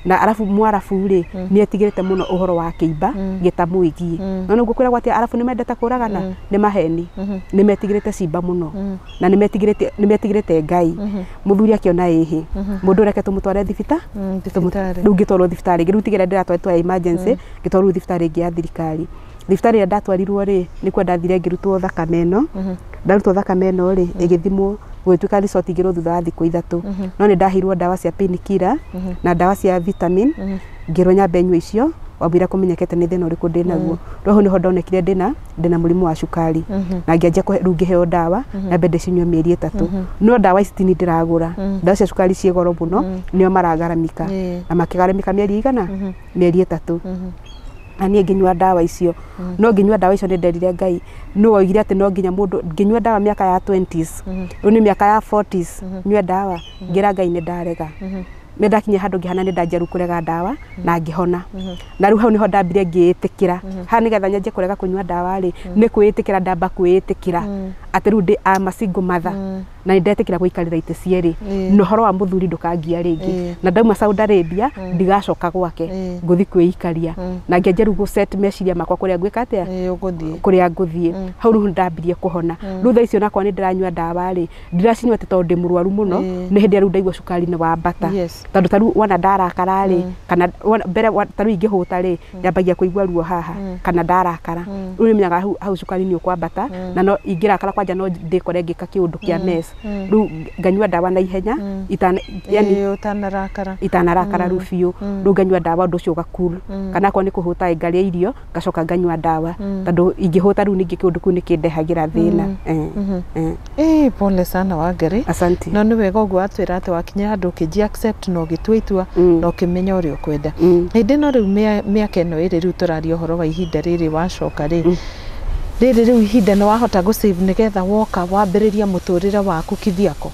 na arabu mwarabu rĩ nĩ etigĩrĩte mũno ũhoro wa kĩimba gĩtamwĩgiĩ no nĩguo kwĩra gwatia arabu nĩ mendete kũragana nĩ maheni nĩ metigĩrĩte cimba mũno na nĩ metigĩrĩte Ngai mũthuri akĩona ĩhĩ mũndũ reke tũmũtware thibitarĩ rĩu ngĩtwarwo thibitarĩ rĩu tigĩra ndĩratwarĩtwo emergency ngĩtwarwo thibitarĩ ĩngĩ ya thirikari thibitarĩ ĩrĩa ndatwarirwo rĩ nĩ kuo ndathire ngĩrutwo thakame ĩno ndarutwo thakame ĩno rĩ ĩgĩthimwo gũgĩtuĩka result igĩrwo thutha wa thikũ ithatũ no nĩ ndaheirwo ndawa cia painkiller na ndawa cia vitamin ngĩrwo nyambe nyue icio wambira kũmenyekete nĩ thĩna ũrĩkũ ndĩnaguo rĩu nĩho ndonekire ndĩna mũrimũ wa cukari na ngĩanjia rĩu ngĩheo ndawa nyambe ndĩcinyue mĩeri 3 no ndawa ici tini ndĩragũra ndawa cia cukari ciĩ goro mũno nĩo maragaramika na makĩgaramika mĩeri igana mĩeri 3 na niĩ ngĩnyua ndawa icio no ngĩnyua ndawa icio nĩ nderire Ngai no oigire atĩ no nginya mũndũ ngĩnyua ndawa mĩaka ya 20s rĩu nĩ mĩaka ya 40s nyue ndawa ngĩra Ngai nĩ ndarega nĩ ndakinya handũ ngĩhana nĩ ndanjaru kũrega ndawa na ngĩhona na rĩu hau nĩho ndambire ngĩĩtĩkĩra ha nĩgetha nyanjie kũrega kũnyua ndawa rĩ nĩ kwĩĩtĩkĩra ndamba kwĩĩtĩkĩra atĩ rĩu ndĩ a single mother na nĩ ndetĩkĩra gũikarĩra itĩ cierĩ na ũhoro wa mũthuri ndũkangia rĩngĩ na ndauma Saudi Arabia ndigacoka gwake ngũthi kwĩikaria na ngĩanjia rĩu gũset meciria makwa kũrĩa ngwĩka atĩa kũrĩa ngũthiĩ hau rĩu ndambirie kũhona rĩu thaa icio nakwa nĩ ndĩranyua ndawa rĩ ndiracinyua atĩ tondũ ndĩ mũrwaru mũno nĩ hĩndĩ rĩu ndaigua cukari nĩ wambata tondũ tarĩu wona ndarakara rĩ kana mbere tarĩu ingĩhũta rĩ nyambagia kũigua ruo haha kana ndarakara rĩu nĩmenyaga hau cukari nĩ ũkwambata na no ingĩrakara kwanja no ndĩkore ngĩka kĩũndũ kĩa mess rĩu nganyua ndawa na ihenya itanarakara rĩu biũ rĩu nganyua ndawa ũndũ ũcio ũgakuru kana akorwo nĩ kũhũta ngarĩa irio ngacoka nganyua ndawa tondũ ingĩhũta rĩu ningĩ kĩũndũ kĩu nĩ kĩndehagĩra thĩna pole sana Wangari asante no nĩ wega ũguo atwĩra atĩ wakinya handũ ũkĩnji accept no gĩtua itua no kĩmenya ũrĩa ũkwenda hĩndĩ no rĩu mĩaka ĩno ĩrĩ rĩu tũraria ũhoro wa ihinda rĩrĩ wacoka rĩ rĩu ihinda nĩ wahota gũsave nĩgetha woka wambĩrĩria mũtũrĩre waku kĩthiako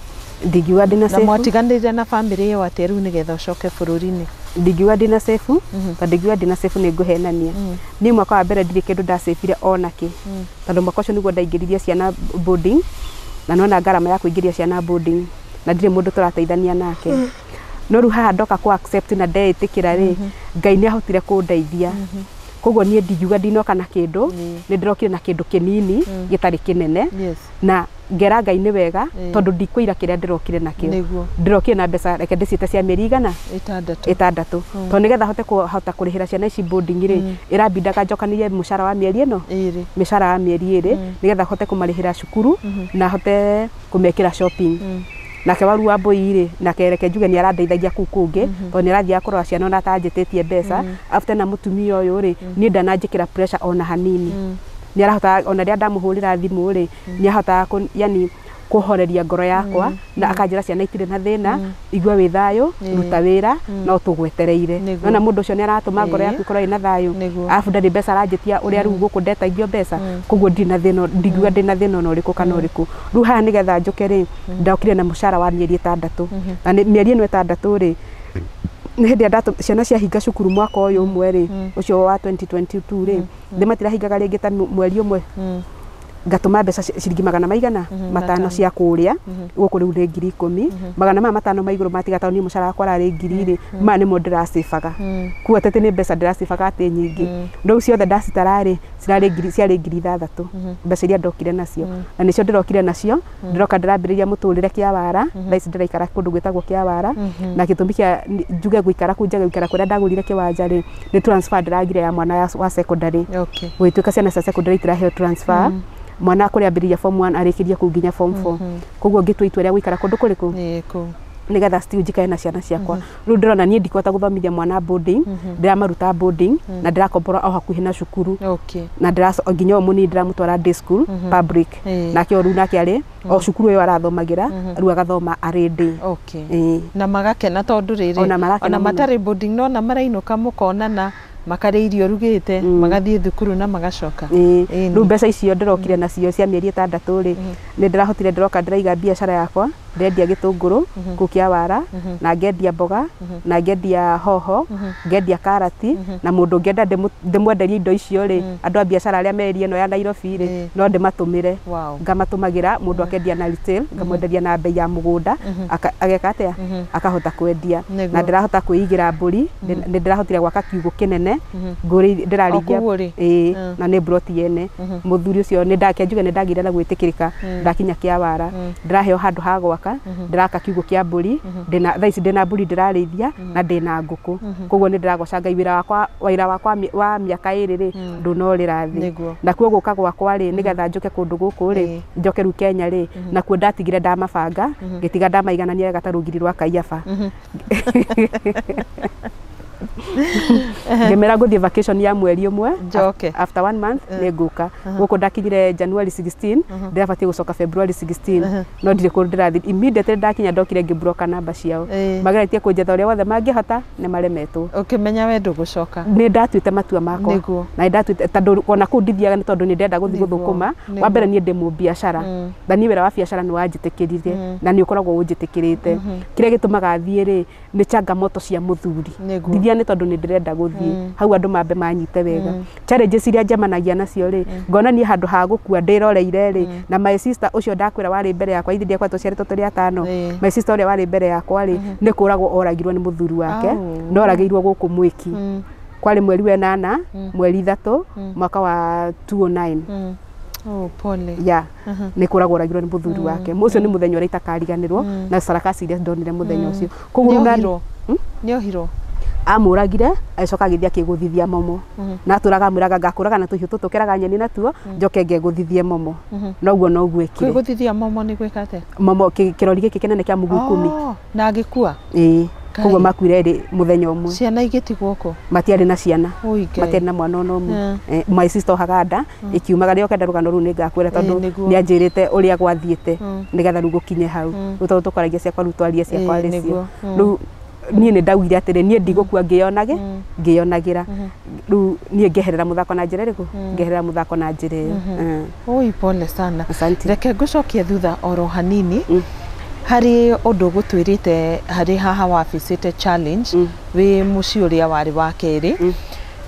ndingiuga ndina safe na mwatiganĩire na family ĩyo atĩ rĩu nĩgetha ũcoke bũrũri-inĩ ndingiuga ndina safe tondũ ndingiuga ndina safe nĩ ngũhenania niĩ mwaka wa mbere ndirĩ kĩndũ ndacĩbire ona kĩ tondũ mwaka ũcio nĩguo ndaingĩririe ciana boarding na nona ngarama ya kũingĩria ciana boarding na ndirĩ mũndũ tũrateithania nake no rĩu haha ndoka kũ accept na ndeĩtĩkĩra rĩ Ngai nĩ ahotire kũndeithia koguo niĩ ndingiuga ndinoka na kĩndũ nĩ ndĩrokire na kĩndũ kĩnini gĩtarĩ kĩnene na ngera Ngai nĩ wega tondũ ndikwĩira kĩrĩa ndĩrokire nakĩo ndĩrokire na mbeca reke ndĩciĩte cia mĩeri igana 6 tondũ nĩgetha hote kũrĩhĩra ciana ici boarding rĩ ĩrambindaga njokanĩrie mũcara wa mĩeri ĩno mĩcara wa mĩeri 2 nĩgetha hote kũmarĩhĩra cukuru na hote kũmekĩra shopping nake waru wa mbũi rĩ nake reke njuge nĩ arandeithagia kũu kũngĩ tondũ nĩ arathiaga kũrora ciana ona atanjĩtĩtie mbeca after na mũtumia ũyũ rĩ niĩ ndananjĩkĩra pressure ona hanini nĩ arahota ona rĩrĩa ndamũhũrĩra thimũ rĩ nĩ ahotaga yani kũhoreria ngoro yakwa na akanjĩra ciana itirĩ na thĩna igua wĩ thayũ ruta wĩra no tũgwetereire na mũndũ ũcio nĩ aratũma ngoro yaku ikorwo ĩna thayũ arabu ndarĩ mbeca aranjĩtia ũrĩa rĩu gũkũ ndetaithio mbeca koguo ndirĩ na thĩna ndingiuga ndĩ na thĩna ona ũrĩkũ kana ũrĩkũ rĩu haha nĩgetha njoke rĩ ndokire na mũcara wa mĩeri 6 na mĩeri ĩno 6 rĩ nĩ hĩndĩ ĩrĩa ciana ciahinga cukuru mwaka ũyũ ũmwe rĩ ũcio wa 2022 rĩ ndĩmatirahingaga rĩngĩ ta mweri ũmwe ngatũma mbeca ciringi 500 cia kũrĩa gũkũ rĩu nĩ 10,000 500 ma igũrũ matiga tondũ niĩ mũcara wakwa ararĩ 1,000 maya nĩmo ndĩracibaga kuo atĩ nĩ mbeca ndĩracibaga atĩ nyingĩ rĩu ciothe ndacitara rĩ ciarĩ 6,000 mbeca iria ndokire nacio na nĩcio ndĩrokire nacio ndĩroka ndĩrambĩrĩria mũtũrĩre Kĩawara thaa ici ndĩraikara kũndũ gwĩtagwo Kĩawara na gĩtũmi kĩa njuge gũikara kũu njage gũikara kũrĩa ndagũrire kĩwanja rĩ nĩ transfer ndĩragire ya mwana wa secondary gũgĩtuĩka ciana cia secondary itiraheo transfer mwana kũrĩa ambĩrĩria form 1 arĩkĩria kũu nginya form 4 koguo ngĩtua itua rĩa gũikara kũndũ kũrĩkũ nĩgetha still njikare na ciana ciakwa rĩu ndĩrona niĩ ndikũhota gũthomithia mwana boarding ndĩramaruta boarding na ndĩrakombora o hakuhĩ na cukuru na nginya mũnini ndĩramũtwara day school public nake rĩu nake arĩ o cukuru ũyũ arathomagĩra rĩu agathoma arĩ day na magakena tondũ rĩrĩ ona matarĩ boarding no na marainũka mũkonana makarĩa irio rugĩte magathiĩ thukuru na magacoka rĩu mbeca icio ndĩrokire nacio cia mĩeri 6 rĩ nĩ ndĩrahotire ndĩroka ndĩraiga biacara yakwa ndendia gĩtũngũrũ kũu Kĩawara na ngendia mboga na ngendia hoho ngendia karati na mũndũ ngenda ndĩmwenderie indo icio rĩ andũ a biacara arĩa meria ĩno ya Nairobi rĩ no ndĩmatũmĩre ngamatũmagĩra mũndũ akendia na retail ngamwenderia na bei ya mũgũnda ageka atĩa akahota kwendia na ndĩrahota kwĩigĩra mbũri nĩ ndĩrahotire gwaka kiugũ kĩnene ngũrĩ ndĩrarĩithia na nĩ broti yene mũthuri ũcio nĩ ndakenjuge nĩ ndagire na gwĩtĩkĩrĩka ndakinya Kĩawara ndĩraheo handũ ha gwaka njoka ndiraka kiugo kia mburi ndina thaa ici ndina mburi ndirarĩithia na ndina ngũkũ koguo nĩ ndĩragoca Ngai wĩra wakwa wa mĩaka ĩrĩ rĩ ndũnorĩra thĩ na kuo gũka gwakwa rĩ nĩgetha njoke kũndũ gũkũ rĩ njoke rĩu Kenya rĩ na kuo ndatigire ndamabanga ngĩtiga ndamaiganania gatarũ ngiri rwa Kaiaba ngemera ngũthiĩ vacation ya mweri ũmwe after 1 month nĩ ngũka gũkũ ndakinyire January 16 ndĩrabatie gũcoka February 16 no ndirĩ kũndũ ndĩrathiĩ immediately ndakinya ndokire ngĩbroka namba ciao mageretie kũnjetha ũrĩa wothe mangĩhota nĩ maremetwo ũkĩmenya we ndũgũcoka nĩ ndatuĩte matua makwa na ndatuĩte tondũ ona kũu ndithiaga nĩ tondũ nĩ ndenda gũthiĩ gũthũkũma wa mbere niĩ ndĩ mũbiacara na niĩ wĩra wa biacara nĩ wanjĩtĩkĩrire na nĩ ũkoragwo ũnjĩtĩkĩrĩte kĩrĩa gĩtũmaga thiĩ rĩ nĩ changamoto cia mũthuri ndithia nĩ tondũ nĩ ndĩrenda gũthiĩ hau andũ mambe manyite wega challenges iria njemanagia nacio rĩ ngona niĩ handũ ha gũkua ndĩroreire rĩ na my sister ũcio ndakwĩra warĩ mbere yakwa ithe ndiakwa tũciarĩtwo tũrĩ atano my sister ũrĩa warĩ mbere yakwa rĩ nĩ kũragwo oragirwo nĩ mũthuri wake ndoragĩirwo gũkũ Mwiki kwarĩ mweri wa 8 mweri 3 mwaka wa 2009 pole nĩ kũragwo oragirwo nĩ mũthuri wake ũcio nĩ mũthenya ũrĩa itakariganĩrwo na sarakasi iria ndonire mũthenya ũcio koguo nĩ ohirwo amũragire acoka agĩthiĩ akĩgũthithia momo na atũraga amwĩraga ngakũraga na tũhiũ tũtũ keraga nyeni natuo njoke ngegũthithie momo noguo no gwĩkire kwĩgũthithia momo nĩ gwĩka atĩa momo kĩrori gĩkĩ kĩnene kĩa mũgu 10 na agĩkua koguo makuire rĩ mũthenya ũmwe ciana igĩtigwo kũ matiarĩ na ciana matiarĩ na mwana ona ũmwe my sister Haganda ikiumaga rĩo kenda rũgano rũu nĩ ngakwĩra tondũ nĩ anjĩrĩte ũrĩa gwathiĩte nĩgetha rĩu gũkinye hau rĩu tondũ tũkwaragia ciakwa rĩu twarie ciakwa rĩcio rĩu niĩ nĩ ndaugire atĩrĩ niĩ ndigũkua ngĩyonagĩra rĩu niĩ ngeherera mũthako na njĩra ĩrĩkũ ngeherera mũthako na njĩra ĩyo pole sana reke ngũcokie thutha oro hanini harĩ ũndũ gũtwĩrĩte harĩ haha wabicĩte challenge wĩ mũciĩ ũrĩa warĩ wa kerĩ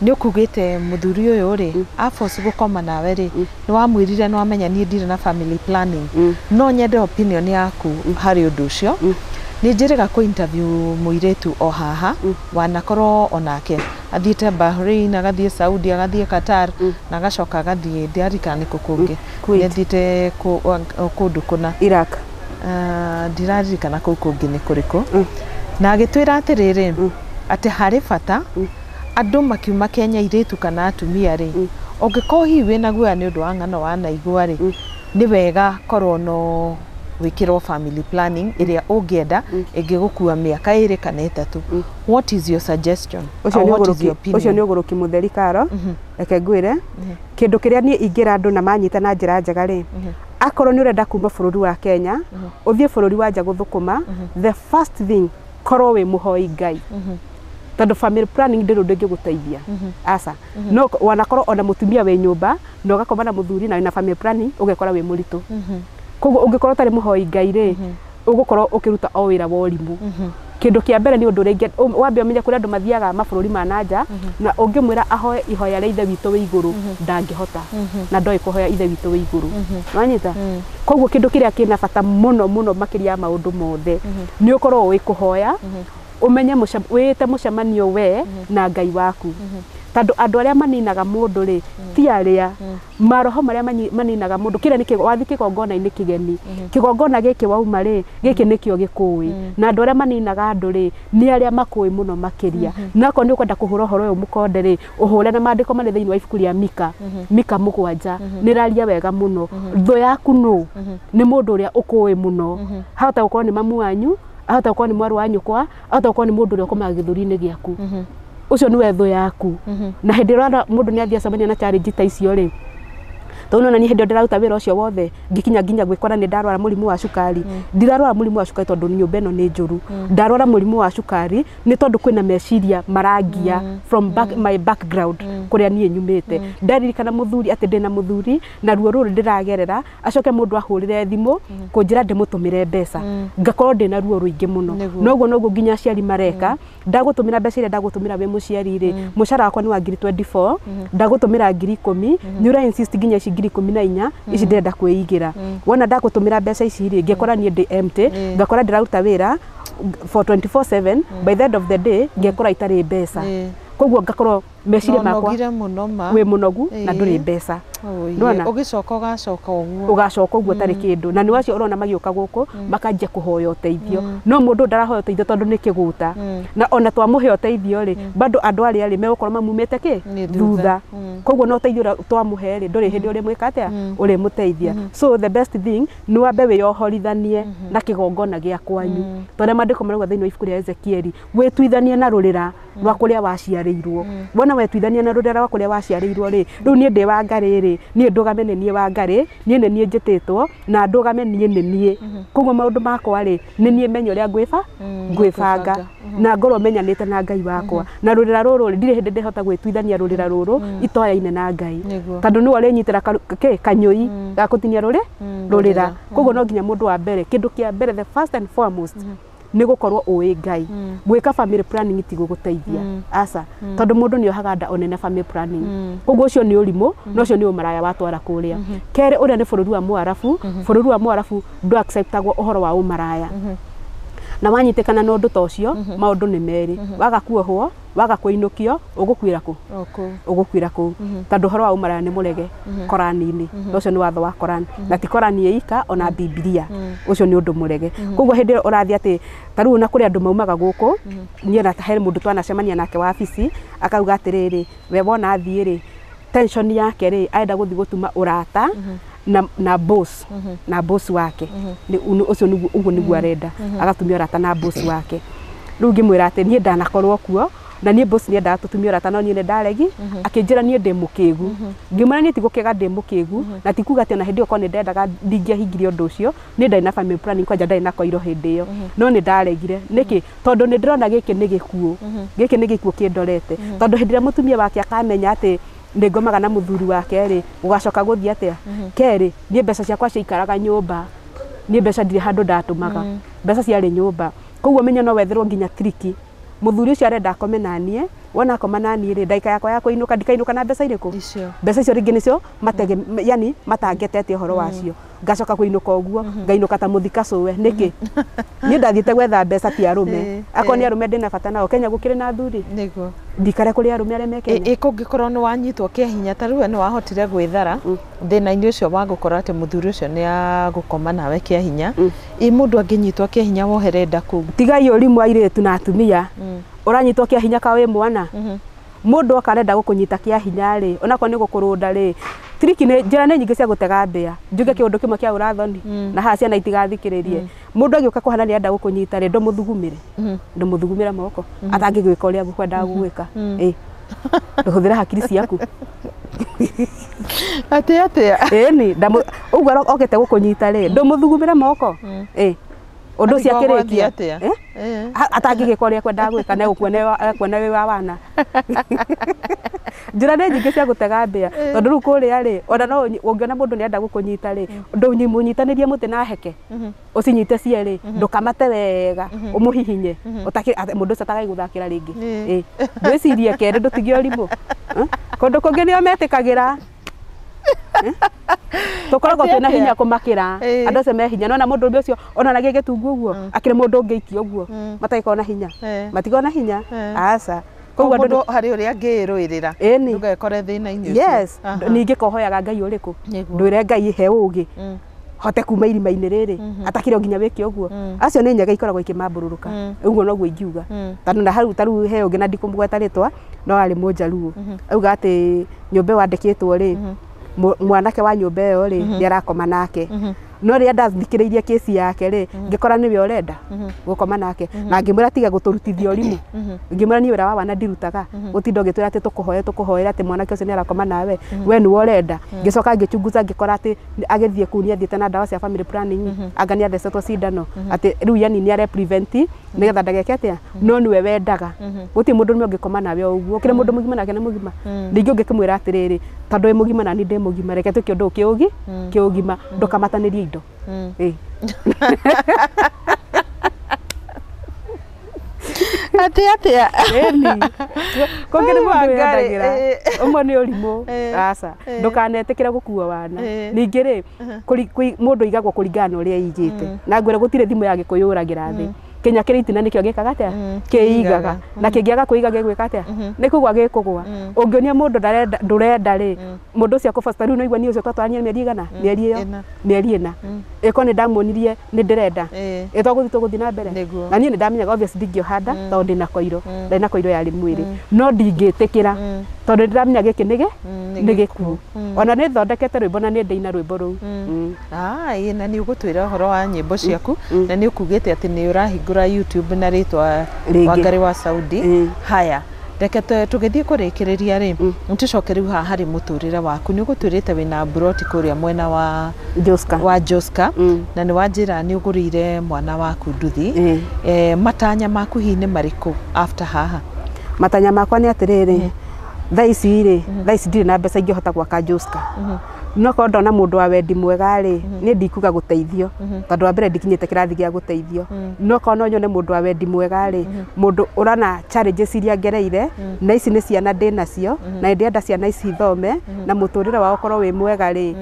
nĩ ũkugĩte mũthuri ũyũ rĩ aforce gũkoma nawe rĩ nĩ wamwĩrire nĩ wamenya niĩ ndirĩ na family planning no nyende opinion yaku harĩ ũndũ ũcio nĩ njĩrĩga kũ interview mũirĩtu o haha wanakorwo onake athiĩte Bahrain agathiĩ Saudi agathiĩ Qatar na agacoka agathiĩ ndiarika nĩ kũkũngĩ nĩ athiĩte kũndũ kũna Iraq ndiraririkana kũu kũngĩ nĩ kũrĩkũ na agĩtwĩra atĩrĩrĩ atĩ harĩ bata andũ makiuma Kenya irĩtu kana atumia rĩ ũngĩkorwo hihi wĩna guoya nĩ ũndũ wa ng'ano wanaigua rĩ nĩ wega korwo no wĩkĩrwo family planning ĩrĩa ũngĩenda ĩngĩgũkua mĩaka 2 kana 3 what is your suggestion ũcio nĩ ũgũrũki mũtheri Karo reke ngwĩre kĩndũ kĩrĩa niĩ ingĩra andũ na manyita na njĩra njega rĩ akorwo nĩ ũrenda kuma bũrũri wa Kenya ũthiĩ bũrũri wa nja gũthũkũma the first thing korwo wĩ mũhoi Ngai tondũ family planning ndĩrĩ ũndũ ũngĩgũteithia aca no wanakorwo ona mũtumia wĩ nyũmba na ũgakoma na mũthuri na wĩna family planning ũgekora wĩ mũritũ koguo ũngĩkorwo ũtarĩ mũhoi Ngai rĩ ũgũkorwo ũkĩruta o wĩra wa ũrimũ kĩndũ kĩa mbere nĩ ũndũ ũrĩa wambe ũmenye kũrĩa andũ mathiaga mabũrũri ma nanja na ũngĩmwĩra ahoe ihoya rĩa ithe witũ wĩ igũrũ ndangĩhota na ndoĩ kũhoya ithe witũ wĩ igũrũ wanyita koguo kĩndũ kĩrĩa kĩna bata mũno mũno makĩria ya maũndũ mothe nĩ ũkorwo wĩ kũhoya umenye wĩte mũcemanio we na Ngai waku tondũ andũ arĩa maninaga mũndũ rĩ ti arĩa maroho marĩa maninaga mũndũ kĩrĩa nĩ wathi kĩgongona-inĩ kĩgeni kĩgongona gĩkĩ wauma rĩ gĩkĩ nĩkĩo gĩkũĩ na andũ arĩa maninaga andũ rĩ nĩ arĩa makũĩ mũno makĩria nako nĩ ũkwenda kũhũra ũhoro ũyũ mũkonde rĩ ũhũre na maandĩko marĩ thĩinĩ wa ibuku rĩa Mika 7 nĩraria wega mũno thũ yaku nũ nĩ mũndũ ũrĩa ũkũĩ mũno hata gũkorwo nĩ mamu wanyu ahota gũkorwo nĩ mwaru wa nyũkwa ahota gũkorwo nĩ mũndũ ũrĩa ũkomaga gĩthũri-inĩ gĩaku ucio nĩwe thũ yaku na hĩndĩ ĩrĩa mũndũ nĩ athiĩ acemania na challenge ta icio rĩ tondũ nĩ hĩndĩ ndĩraruta wĩra ũcio wothe ngikinya gwĩkora nĩ ndarwara mũrimũ wa cukari ndirarwara mũrimũ wa cukari tondũ nyũmba ĩno nĩ njũru ndarwara mũrimũ wa cukari nĩ tondũ kwĩna meciria marangia from my background kũrĩa niĩ nyumĩte ndaririkana mũthuri atĩ ndĩna mũthuri na ruo rũrũ ndĩragerera acoke mũndũ ahũrĩre thimũ kũnjĩra ndĩmũtũmĩre mbeca ngakorwo ndĩna ruo rũingĩ mũno noguo nginya aciari mareka ndagũtũmĩra mbeca iria ndagũtũmĩra wĩ mũciari rĩ mũcara wakwa nĩ wa 24 ndagũtũmĩra 10,000 nĩ ũra insist nginya 14 ici ndĩrenda kwĩigĩra wona ndagũtũmĩra mbeca ici rĩ ngekora niĩ ndĩ empty ngakora ndĩraruta wĩra for 24/7 by the end of the day ngekora itarĩ mbeca koguo ngakorwo meciria makwa nogire muno ma wĩ mũnogu na ndũrĩ mbeca ndona ugicoka ugacoka uguo ugacoka uguo tarĩ kĩndũ na nĩ wacio ũrona magĩũka gũkũ makanjia kũhoya ũteithio no mũndũ ndarahoya ũteithio tondũ nĩ kĩgũta na ona twamũhe ũteithio rĩ bado andũ arĩa rĩ megũkorwo mamumĩte kĩ thutha koguo no ũteithio twamũhe rĩ ndũrĩ hĩndĩ ũrĩmwĩka atĩa ũrĩmũteithia so the best thing nĩ wambe wĩyohorithanie na kĩgongona gĩa kwanyu tondũ mandĩko marauga thĩinĩ wa ibuku rĩa Ezekieli wĩtuithanie na rũrĩra rwa kũrĩa waciarĩirwo wona wetuithania na rũrĩra rwa kũrĩa waciarĩirwo rĩ rĩu niĩ ndĩ wa Ngarĩ rĩ niĩ ndũgame nĩ niĩ wa Ngarĩ niĩ nĩ niĩ njĩtĩtwo na ndũgame niĩ nĩ niĩ koguo maũndũ makwa rĩ nĩ niĩ menye ũrĩa ngwĩbanga na ngorwo menyanĩte na Ngai wakwa na rũrĩra rũrũ rĩ ndirĩ hĩndĩ ndĩhota gwĩtuithania rũrĩra rũrũ itoyaine na Ngai tondũ nĩ wale nyitĩra kanyũi ga kũtinia rũrĩra koguo no nginya mũndũ wa mbere kĩndũ kĩa mbere the first and foremost nĩ gũkorwo ũĩ Ngai gwĩka family planning ti gũgũteithia aca tondũ mũndũ nĩ ohaga nda onene family planning koguo ũcio nĩ ũrimũ no ũcio nĩ ũmaraya watwara kũrĩa kerĩ ũrĩa nĩ bũrũri wa Mũarabu ndũ acceptagwo ũhoro wa ũmaraya na wanyitĩkana na ũndũ ta ũcio maũndũ nĩ merĩ waga kuohwo waga kũinũkio ũgũkuĩra kũ tondũ ũhoro wa ũmaraya nĩ mũrege Korani-inĩ ũcio nĩ watho wa Korani na ti Korani ĩika ona Biblia ũcio nĩ ũndũ mũrege koguo hĩndĩ ũrathiĩ atĩ tarĩu na kũrĩ andũ maumaga gũkũ niĩ na he mũndũ twanacemania nake wabici akauga atĩrĩrĩ we wona athiĩ rĩ tension yake rĩ arenda gũthiĩ gũtuma ũrata na boss wake ũcio ũguo nĩguo arenda agatumia ũrata na boss wake rĩu ngĩmwĩra atĩ niĩ ndanakorwo kuo na niĩ boss nĩ endaga tũtumia ũrata no niĩ nĩ ndaregi akĩnjĩra niĩ ndĩ mũkĩgu ngĩmwĩra niĩ ti gũkĩga ndĩ mũkĩgu na ti kuga atĩ ona hĩndĩ ĩyo korwo nĩ ndendaga ndingĩahingire ũndũ ũcio nĩ ndarĩ na family planning kwanja ndarĩ na koiro hĩndĩ ĩyo no nĩ ndaregire nĩkĩ tondũ nĩ ndĩrona gĩkĩ nĩ gĩkuũ kĩndorete tondũ hĩndĩ ĩrĩa mũtumia wake akamenya atĩ nĩ ngomaga na mũthuri wake rĩ ũgacoka gũthiĩ atĩa kerĩ niĩ mbeca ciakwa ciaikaraga nyũmba niĩ mbeca ndirĩ handũ ndatũmaga mbeca ciarĩ nyũmba koguo menya no wetherwo nginya triki mũthuri ũcio arenda akome na niĩ wona akoma na niĩ rĩ ndaika yakwa ya kũinũka ndikainũka na mbeca irĩkũ mbeca icio rĩngĩ nĩcio yani matangetete ũhoro wacio ngacoka kũinũka ũguo ngainũka ta mũthikacũwe nĩkĩ niĩ ndathiĩte gwetha mbeca ti arũme akorwo nĩ arũme ndĩna bata nao Kenya gũkĩrĩ na athuri ndikare kũrĩ arũme arĩa me Kenya kũngĩkorwo nĩ wanyitwo kĩahinya tarĩu we nĩ wahotire gwĩthara thĩna-inĩ ũcio wa gũkorwo atĩ mũthuri ũcio nĩ agũkoma nawe kĩahinya mũndũ angĩnyitwo kĩahinya wohere nda kũu tigai ũrimũ airĩtu na atumia ũranyitwo kĩahinya ka wĩ mwana mũndũ akarenda gũkũnyita kĩahinya rĩ onakorwo nĩ gũkũrũnda rĩ triki njĩra nĩ nyingĩ cia gũtega mbĩa njuge kĩũndũ kĩmwe kĩa ũrathoni na haha ciana itigathikĩrĩrie mũndũ agĩũka kũhana nĩ enda gũkũnyita rĩ ndũmũthugumĩre moko atangĩgwĩka ũrĩa ngũkwendaga gũgwĩka ndũhũthĩre hakiri ciaku atĩa ĩni ũguo okĩte gũkũnyita rĩ ndũmũthugumĩre moko ũndũ ũcio akĩrĩkia atangĩgĩka ũrĩa ekwendaga gwĩka na ekuona wĩ wa wana njĩra nĩ nyingĩ cia gũtega mbĩa tondũ rĩu kũrĩa rĩ ona no ũngĩona mũndũ nĩ enda gũkũnyita rĩ ndũmũnyitanĩrie mũtĩ na heke ũcinyite cierĩ ndũkamate wega ũmũhihinye mũndũ ũcio atagaigũthakĩra rĩngĩ ndwĩcirie kerĩ ndũtige ũrimũ kũndũ kũngĩ nĩo metĩkagĩra tukoragwo twina hinya kũmakĩra andũ acio me hinya nona mũndũ ũcio ona nagĩ gĩtungu ũguo akĩrĩ mũndũ ũngĩ ikio ũguo matagĩkorwo na hinya matigwo na hinya aca koguo mũndũ harĩ ũrĩa angĩrũĩrĩra ndũgekore thĩna-inĩ ũcio yes ningĩ kohoyaga Ngai ũrĩkũ ndwĩre Ngai he ũgĩ hote kuma irima-inĩ rĩrĩ atakĩrĩ nginya wĩke ũguo acio nĩ nyaga ikoragwo ikĩmambũrũrũka ũguo noguo ingiuga tondũ na hau tarĩu he ũngĩ na ndikũmũgweta rĩtwa no arĩ Mũnjaruo auga atĩ nyũmba wandĩkĩtwo rĩ mwanake wa nyũmba ĩyo rĩ nĩ arakoma nake no rĩrĩa ndathikĩrĩirie kesi yake rĩ ngĩkora nĩwe ũrenda gũkoma nake na ngĩmwĩra tiga gũtũrutithia ũrimũ ngĩmwĩra niĩ wĩra wa wana ndirutaga gũtinda ũgĩtwĩra atĩ tũkũhoere atĩ mwanake ũcio nĩ arakoma nawe we nĩwe ũrenda ngĩcoka ngĩchunguza ngĩkora atĩ agĩthiĩ kũu nĩ athiĩte na ndawa cia family planning anga nĩ athecetwo cindano atĩ rĩu yani nĩ are prevent nĩgetha ndageke atĩa no nĩwe wendaga gũtirĩ mũndũ nĩwe ũngĩkoma nawe o ũguo ũkĩrĩ mũndũ mũgima nake nĩ mũgima ningĩ ũngĩkĩmwĩra atĩrĩrĩ tondũ wĩ mũgima na niĩ ndĩ mũgima reke twĩke ũndũ kĩũgima ndũkamatanĩrie indo atĩa kũngĩ nĩ mũndũ wĩyendagĩra ũmwe nĩ ũrimũ aca ndũkanetĩkĩre gũkua wana ningĩ rĩ mũndũ igagwo kũringana na ũrĩa igĩte na ngwĩra gũtirĩ thimũ ya Gĩkũyũ yũragĩra thĩ kinya kiritina nikio gikaga atia kiigaga na kingiaga kuiga gigwika atia nikugwa gikugwa ungionia mundu ndurenda ri mundu ucio akubasta riu noigwa ni ucio twatwarania mieri igana mieri ina iko ni ndamuonirie ni ndirenda itwaguthi tuguthi na mbere na nie ni ndamenyaga obviously ndingiohanda tondu ndina koiro yari mwiri no ndingitikira tondu ndiramenya giki ni gikuo ona ni thondekete rwimbo na ni ndeina rwimbo ruu na ni ugutwira horo wa nyimbo ciaku na ni ukugite ati ni urahingura YouTube na ritwa Wangari wa Saudi haya reke tugithie kurikiriria ri ntucoke riu haha hari muturire waku ni ugutwirite wina broti kuria mwena wa Joska na ni wanjira ni ugurire mwana waku nduthi matanya maku hini mariku after haha matanya makwa ni atiriri thaici ndiri na mbeca ingihota gwaka Joska no ko ndona mundu wa wendi mwega ri ni ndikuga guteithio tondu wa mbere ndikinyite kirathi gia guteithio no ko no nyone mundu wa wendi mwega ri mundu urana challenges iria ngereire na ici ni ciana ndinacio na ndienda ciana ici thome na muturire wao korwo wi mwega ri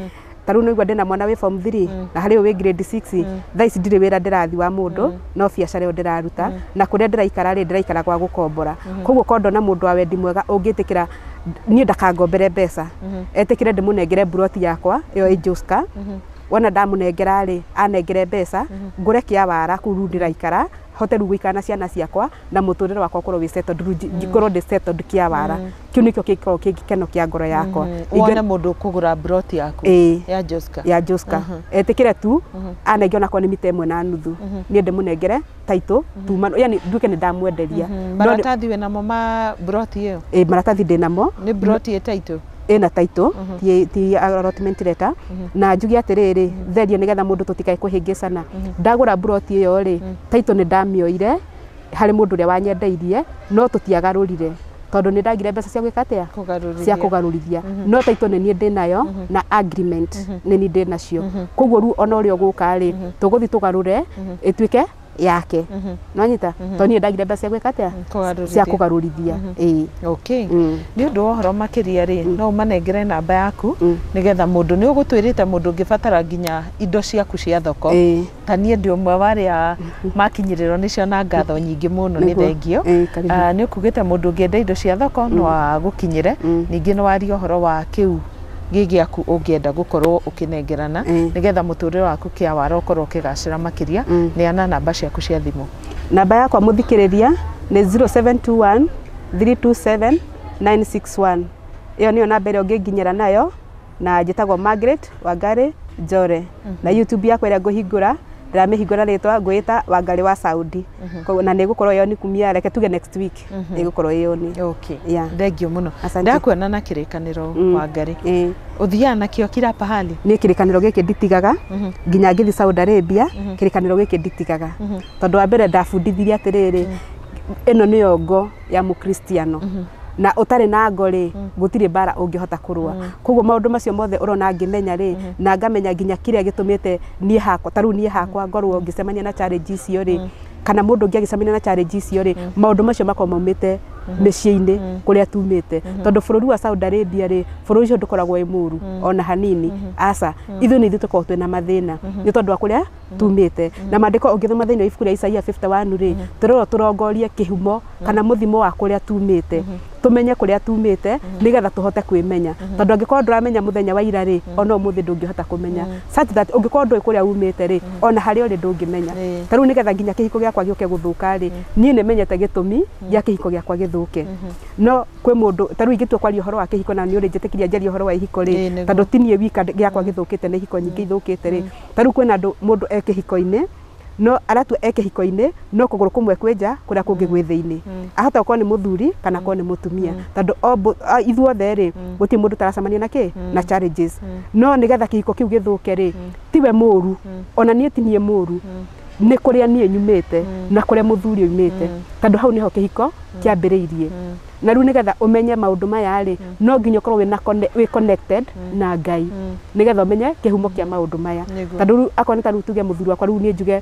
taru no igwa ndina mwana wi form 3 na hari wi grade 6 thaici ndiri wira ndirathi wa mundu no biacara ndiraruta na kuria ndiraikara ri ndiraikara kwa gukombora koguo ko ndona mundu wa wendi mwega ungitikira ni ndakangombere mbeca etikire ndimunengere broti yakwa iyo Joska wona ndamunengera ri anengere mbeca ngure kia wara kuru ndiraikara hote ru gwikana ciana ciakwa na muturire wakwa korwo wi settled ngikorwo ndi settled kia wara kiu nikio kiko kigikeno kia ngoro yakwa wona mundu kugura broti yaku ya Joska etikire tu anenge ona ko ni mite imwe na nuthu ni ndimunengere taito tumano yani nduke ni ndamwenderia maratathi we namo ma broti iyo maratathi ndinamo ni broti taito ena taito ti allotment letter na njugi atiriri therio nigetha mundu tutikae kuhingicana ndagura broti iyo ri taito ni ndamioire hari mundu ria wanyendeirie no tutiagarurire tondu ni ndagire mbeca cia gwika atia cia kugarurithia no taito ni nie ndinayo na agreement ni ni ndinacio koguo ru ona uri oguka ri tuguthi tugarure itwike yake nonyita toni ndagire mbeca gwika atia cia kugarurithia okay ni undu ohoro makiria ri no manengere namba yaku nigetha mundu ni ugutwirite mundu ngibatara nginya indo ciaku cia thoko tanie ndi umwe waria makinyirirwo nicio na ngatho nyingi muno ni thengio ni ukugite mundu ngienda indo cia thoko no agukinyire ningi no wario ohoro wa kiu gigi yaku ungienda gukorwo ukinengerana nigetha muturire waku kia wara ukorwo ukigacira makiria ni ana namba ciaku cia thimu namba yakwa muthikiriria ni 0721 327 961 iyo niyo namba ĩrĩa ũngĩnginyĩra nayo na njĩtagwo Margaret Wangari Njore na YouTube yakwa ĩrĩa ngũhingũra ndiramihingũra ritwa ngwĩta Wangari wa Saudi na nĩ gũkorwo yo ni kumia reke tuge next week nĩ gũkorwo yo ni okay thengio muno ndakwona na kirikaniro Wangari uthiana nakio kila pahali ni kirikaniro gĩkĩ nditigaga nginya ngithi Saudi Arabia kirikaniro gĩkĩ nditigaga tondu wa mbere ndabundithirie atiriri ino ni yongo ya mukristiano na utari na ngori gutire bara ungihota kurua koguo maundu macio mothe urona ngimenya ri na ngamenya nginya kiria gitumite nie hakwa taru nie hakwa ngorwo ngicemania na challenges iyo ri kana mundu ngicemania na challenges iyo ri maundu macio makwa maumite miciini kuria tumite tondu bururi wa Saudi Arabia ri bururi ucio ndukoragwo i muru ona hanini asa ithu ni ithuko twina mathina ni tondu wa kuria tumite na mandiko ungithoma thini ibuku ria Isaia 51 ri turoro turongorie kihumo kana muthimo wa kuria tumite tumenye kuria tumite nigetha tuhote kwimenya tondu angikorwo nduramenya muthenya wa ira ri ona umuthi ndungihota kumenya such that ungikorwo ndui kuria umite ri ona hari uri ndungimenya taru nigetha nginya kihiko giakwa gioke guthuka ri nie nimenyete gitumi gia kihiko giakwa githuke no kwi mundu taru ingitua kwaria uhoro wa kihiko na ni uri njitikiria njaria uhoro wa ihiko ri tondu tinie wika giakwa githukite na ihiko nyingi ithukite ri taru kwina mundu ekihiko-ini no aratu ekihiko-ini no kuguru kumwe kwenja kuria kungi gwi thiini ahota uko ni muthuri kana ko ni mutumia tondu ithuothe ri guti mundu taracemania na ki na challenges no nigetha kihiko kiu githuke ri tiwe muru ona nie tinie muru ni kuria nie nyumite na kuria muthuri umite tondu hau niho kihiko kiambiriirie na riu nigetha umenye maundu maya ri no nginya ukorwo wi connected na Ngai nigetha umenye kihumo kia maundu maya tondu akoni taru tuge muthuri wakwa riu nie njuge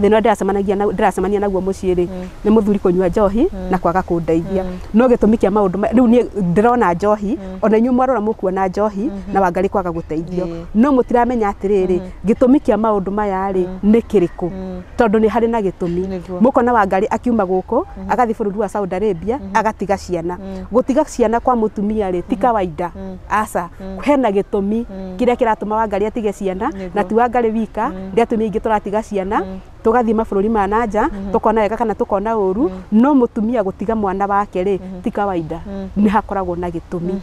thina ndiracemania naguo muciĩ rĩ nĩ mũthuri kũnyua njohi na kwaga kũndeithia no gĩtũmi kĩa maũndũ rĩu niĩ ndĩrona njohi ona inyuĩ mwarora mũkuona njohi na Wangarĩ kwaga gũteithio no mũtiramenya atĩrĩrĩ gĩtũmi kĩa maũndũ maya rĩ nĩ kĩrĩkũ tondũ nĩ harĩ na gĩtũmi mũkona Wangarĩ akiuma gũkũ agathi bũrũri wa Saudi Arabia agatiga ciana gũtiga ciana kwa mũtumia rĩ ti kawaida aca hena gĩtũmi kĩrĩa kĩratũma Wangarĩ atige ciana na ti Wangarĩ wika nĩ atumia aingĩ tũratiga ciana tugathie mabũrũri ma nanja tukona wega kana tukona ũru no mũtumia gũtiga mwana wake rĩ ti kawaida nĩ hakoragwo na gĩtũmi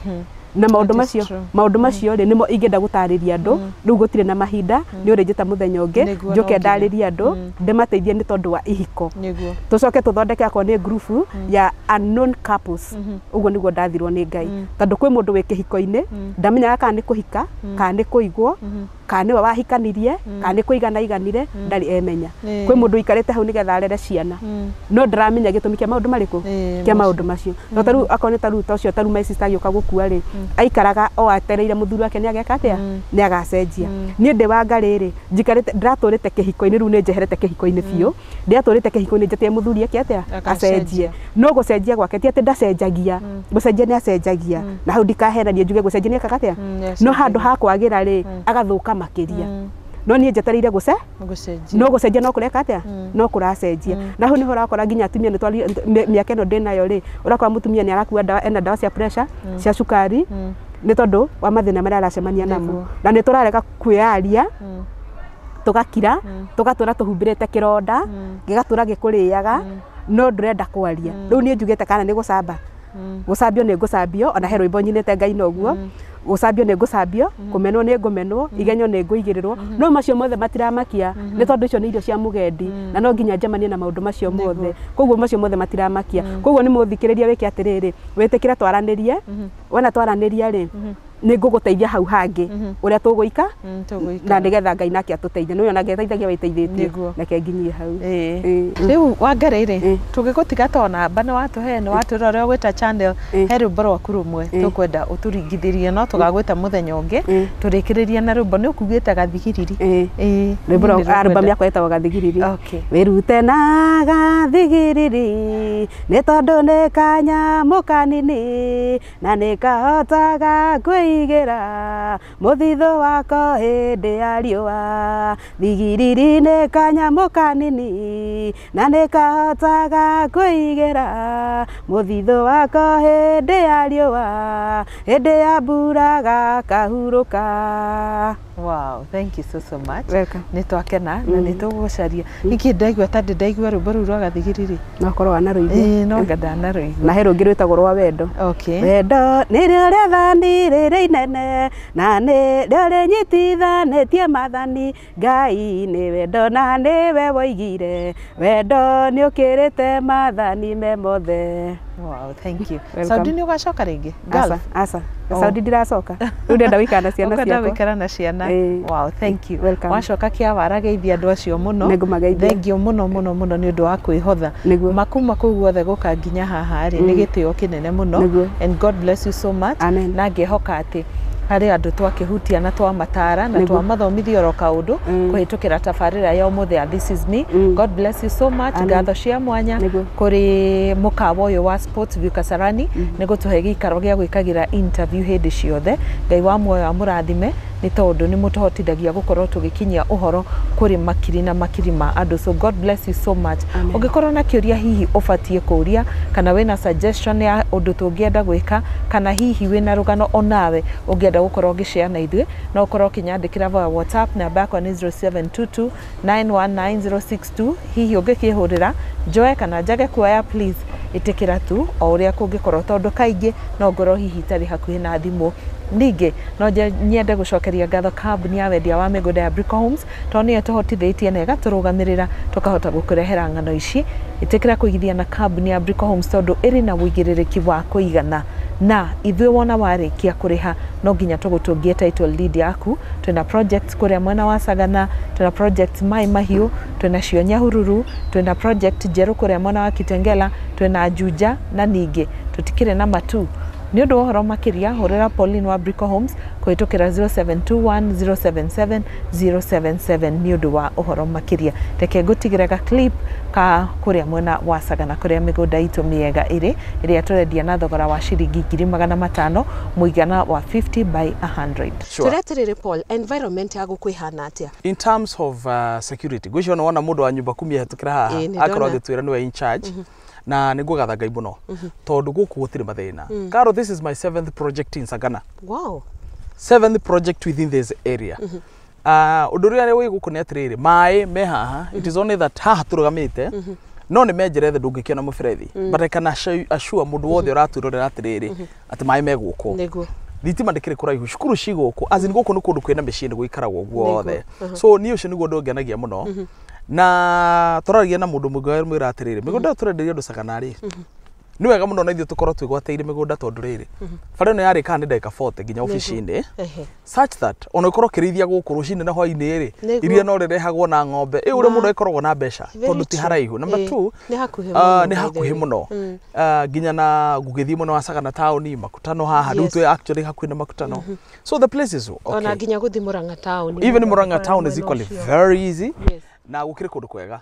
na maũndũ macio rĩ nimo ingĩenda gũtarĩria andũ rĩu gũtirĩ na mahinda nĩ ũrĩ njĩta mũthenya ũngĩ njoke ndarĩria andũ ndĩmateithie nĩ tondũ wa ihiko tũcoke tũthondeke akorwo nĩ group ya unknown couples ũguo nĩguo ndathirwo nĩ Ngai tondũ kwĩ mũndũ wĩ kĩhiko-inĩ ndamenyaga kana nĩ kũhika kana nĩ kũigwo kana nĩwe wahikanirie kana nĩ kũigana iganire ndarĩ emenya kwĩ mũndũ ikarĩte hau nĩgetha arere ciana no ndaramenya gĩtũmi kĩa maũndũ marĩkũ kĩa maũndũ macio no tarĩu akorwo nĩ tarĩu tocio tarĩu my sister agĩũka gũkua rĩ aikaraga o atereire mũthuri wake nĩ ageka atĩa nĩ agacenjia niĩ ndĩ Wangarĩ rĩ njikarĩte ndiratũrĩte kĩhiko-inĩ rĩu nĩ njeherete kĩhiko-inĩ biũ ndiratũrĩte kĩhiko-inĩ njetie mũthuri eke atĩa acenjie no gũcenjia gwake ti atĩ ndacenjagia gũcenjia nĩ acenjagia na hau ndikahenanie njuge gũcenjia nĩ ekaga atĩa no handũ ha kwagĩra rĩ agathũka makĩria no niĩ njetereire no gũcenjia no kũreka atĩa no kũracenjia na hau nĩho ũrakora nginya atumia nĩ twari mĩaka ĩno ndĩnayo rĩ ũrakora mũtumia nĩ arakua ndawa ena ndawa cia pressure cia cukari nĩ tondũ wa mathĩna marĩa aracemania namo na nĩ tũrareka kwĩyaria tũgakira tũgatũra tũhumbĩrĩte kĩronda gĩgatũra gĩkũrĩaga no ndũrenda kwaria rĩu niĩ njugĩte kana nĩ gũcamba gũcambio nĩ ngũcambio ona he rwĩmbo nyinĩte Ngai noguo gũcambio nĩ ngũcambio kũmenwo nĩ ngũmenwo igenyo nĩ ngũigĩrĩrwo no macio mothe matiramakia nĩ tondũ icio nĩ irio cia mũgendi na no nginya njemanie na maũndũ macio mothe koguo macio mothe matiramakia koguo nĩ mũthikĩrĩria wĩke atĩrĩrĩ wĩtĩkĩre twaranĩrie wona twaranĩria rĩ nĩ ngũgũteithia hau hangĩ ũrĩa tũgũika na nĩgetha Ngai nake atũteithie nĩ ona ngeteithagia wĩteithĩtie reke nginyie hau rĩu Wangarĩ rĩ tũngĩgũtiga to namba nĩ watũhe nĩ watwĩra ũrĩa ũgwĩta channel he rwĩmbo rwaku rũmwe tũkwenda ũtũringithĩrie no tũgagwĩta mũthenya ũngĩ tũrĩkĩrĩria na rwĩmbo nĩ ũkugĩte gathigiriri rwĩmbo rwa album yakwa ĩtagwo gathigiriri wĩrute na gathigiriri nĩ tondũ nĩ kanyamũ kanini na nĩ kahotaga kwĩigĩra mũthithũ wako hĩndĩ ya riũa thigiriri nĩ kanyamũ kanini na nĩ kahotaga kwĩigĩra mũthithũ wako hĩndĩ ya riũa hĩndĩ ya mbura gakahurũka. Wow, thank you so much. Welcome. Nĩ twakena na nĩ tũgũcaria nĩkĩ ndaigua ta ndaigua rwĩmbo rũu rwa gathigiriri no korwo ana rũigua no ngenda na rũigua na he rũngĩ rwĩtagwo rwa wendo wendo nĩrĩo rĩathani rĩrĩ inene na nĩrĩo rĩnyitithanĩtie maathani Ngai nĩ wendo na nĩwe woigire wendo nĩ ũkĩrĩte maathani me mothe. Wow, thank you. Saudi nĩ ũgacoka rĩngĩ? Aca Saudi ndiracoka rĩu ndenda gũikara na ciana ciakwa gũikara na ciana. Wow, thank you. Wacoka Kĩawara geithia andũ acio mũno thengio mũno mũno mũno nĩ ũndũ wa kwĩhotha makuma kũu guothe gũka nginya haha rĩ nĩ gĩtĩo kĩnene mũno and God bless you so much na ngĩhoka atĩ harĩ andũ twakĩhutia na twamatara na twamathomithia oro kaũndũ kũhĩtũkĩra tabarĩra ya ũmũthĩ ya This Is Me. God bless you so much. Ngatho cia mwanya kũrĩ mũkawa ũyũ wa Sports View Kasarani nĩ gũtũhe gĩikaro gĩa gwĩkagĩra interview hĩndĩ ciothe. Ngai wa muoyo amũrathime nĩ tondũ nĩ mũtũhotithagia gũkorwo tũgĩkinyia ũhoro kũrĩ makiri na makiri ma andũ. So God bless you so much. Ũngĩkorwo na kĩũria hihi ũbatiĩ kũria kana wĩna suggestion ya ũndũ tũngĩenda gwĩka kana hihi wĩna rũgano onawe ũngĩenda gũkorwo ũgĩshare na ithuĩ no ũkorwo ũkĩnyandĩkĩra via WhatsApp namba yakwa nĩ 0722 919062 hihi ũngĩkĩhũrĩra njoe kana njage kuoya please ĩtĩkĩra tu o ũrĩa kũngĩkorwo tondũ kaingĩ no ngorwo hihi itarĩ hakuhĩ na thimũ. Ningĩ no nyende gũcokeria ngatho kambuni ya wendia wa mĩgũnda ya Brico Homes tondũ nĩyo tũhotithĩtie na ĩgatũrũgamĩrĩra tũkahota gũkũrehera ng'ano ici. Ĩtĩkĩra kũigithia na kambuni ya Brico Homes tondũ ĩrĩ na wĩigĩrĩrĩki wa kũigana na ithuĩ wona warĩkia kũrĩha no nginya tũgũtũngie title deed yaku. Twĩna project kũrĩa mwena wa Sagana, twĩna project Mai Mahiũ, twĩna cio Nyahururu, twĩna project njerũ kũrĩa mwena wa Kitengela, twĩna Juja na ningĩ tũtikĩrĩ na Matu Nĩ ũndũ wa ũhoro makĩria hũrĩra Pauline wa Brico Homes kũhĩtũkĩra 0721 077 077 nĩ ũndũ wa ũhoro makĩria. Reke ngũtigĩre ga clip ka kũrĩa mwena wa Sagana kũrĩa mĩgũnda itũ mĩega ĩrĩ ĩrĩa tũrendia na thogora wa ciringi 500 mũigana wa 50 by 100. Tũreterere Paul, environment ya gũkũ ihana atĩa? In terms of security, gwĩcio no wona mũndũ wa nyũmba 10 ahĩtũkĩra haha akorwo agĩtwĩra nĩwe in charge. Na nĩ ngũgatha Ngai mũno tondũ gũkũ gũtirĩ mathĩna. Carol, this is my 7th project in Sagana. Wow. 7th project within this area. Ũndũ ũrĩa wĩ gũkũ nĩ atĩrĩrĩ, maĩ me haha, it is only that haha tũrũgamĩte no nĩ menjere thĩ ndũngĩkiona mũberethi, but I can assure mũndũ wothe ũratwĩrorera atĩrĩrĩ atĩ maĩ me gũkũ. Nĩguo. Thitima ndĩkĩrĩ kũraihu, cukuru ci gũkũ, as in gũkũ nĩ kũndũ kwĩna mĩciĩ nĩ gũikaragwo guothe. So niĩ ũcio nĩguo ũndũ ũngenagia mũno. Na tũraragia na mũndũ mũngĩ mwĩra atĩrĩrĩ, mĩgũnda tũrenderia andũ Sagana rĩ, nĩ wega mũno na ithuĩ tũkorwo twĩgwateire mĩgũnda tondũ rĩrĩ, bara ĩno yarĩkaga nĩ ndagĩka 40 nginya ofici-inĩ, such that ona ũkorwo ũkĩrĩithia gũkũ rũcinĩ na hwaĩ-inĩ rĩ, iria no rĩrehagwo na ng'ombe, ũrĩa mũndũ agĩkoragwo na mbeca tondũ ti haraihu. Number 2, nĩ hakuhĩ mũno, nginya na gũgĩthiĩ mwena wa Sagana taũni, Makutano haha, rĩu twĩ actually hakuhĩ na Makutano. So the place is okay. Ona nginya gũthiĩ Murang'a town. Even Murang'a town is equally very easy. Na gũkĩrĩ kũndũ kwega.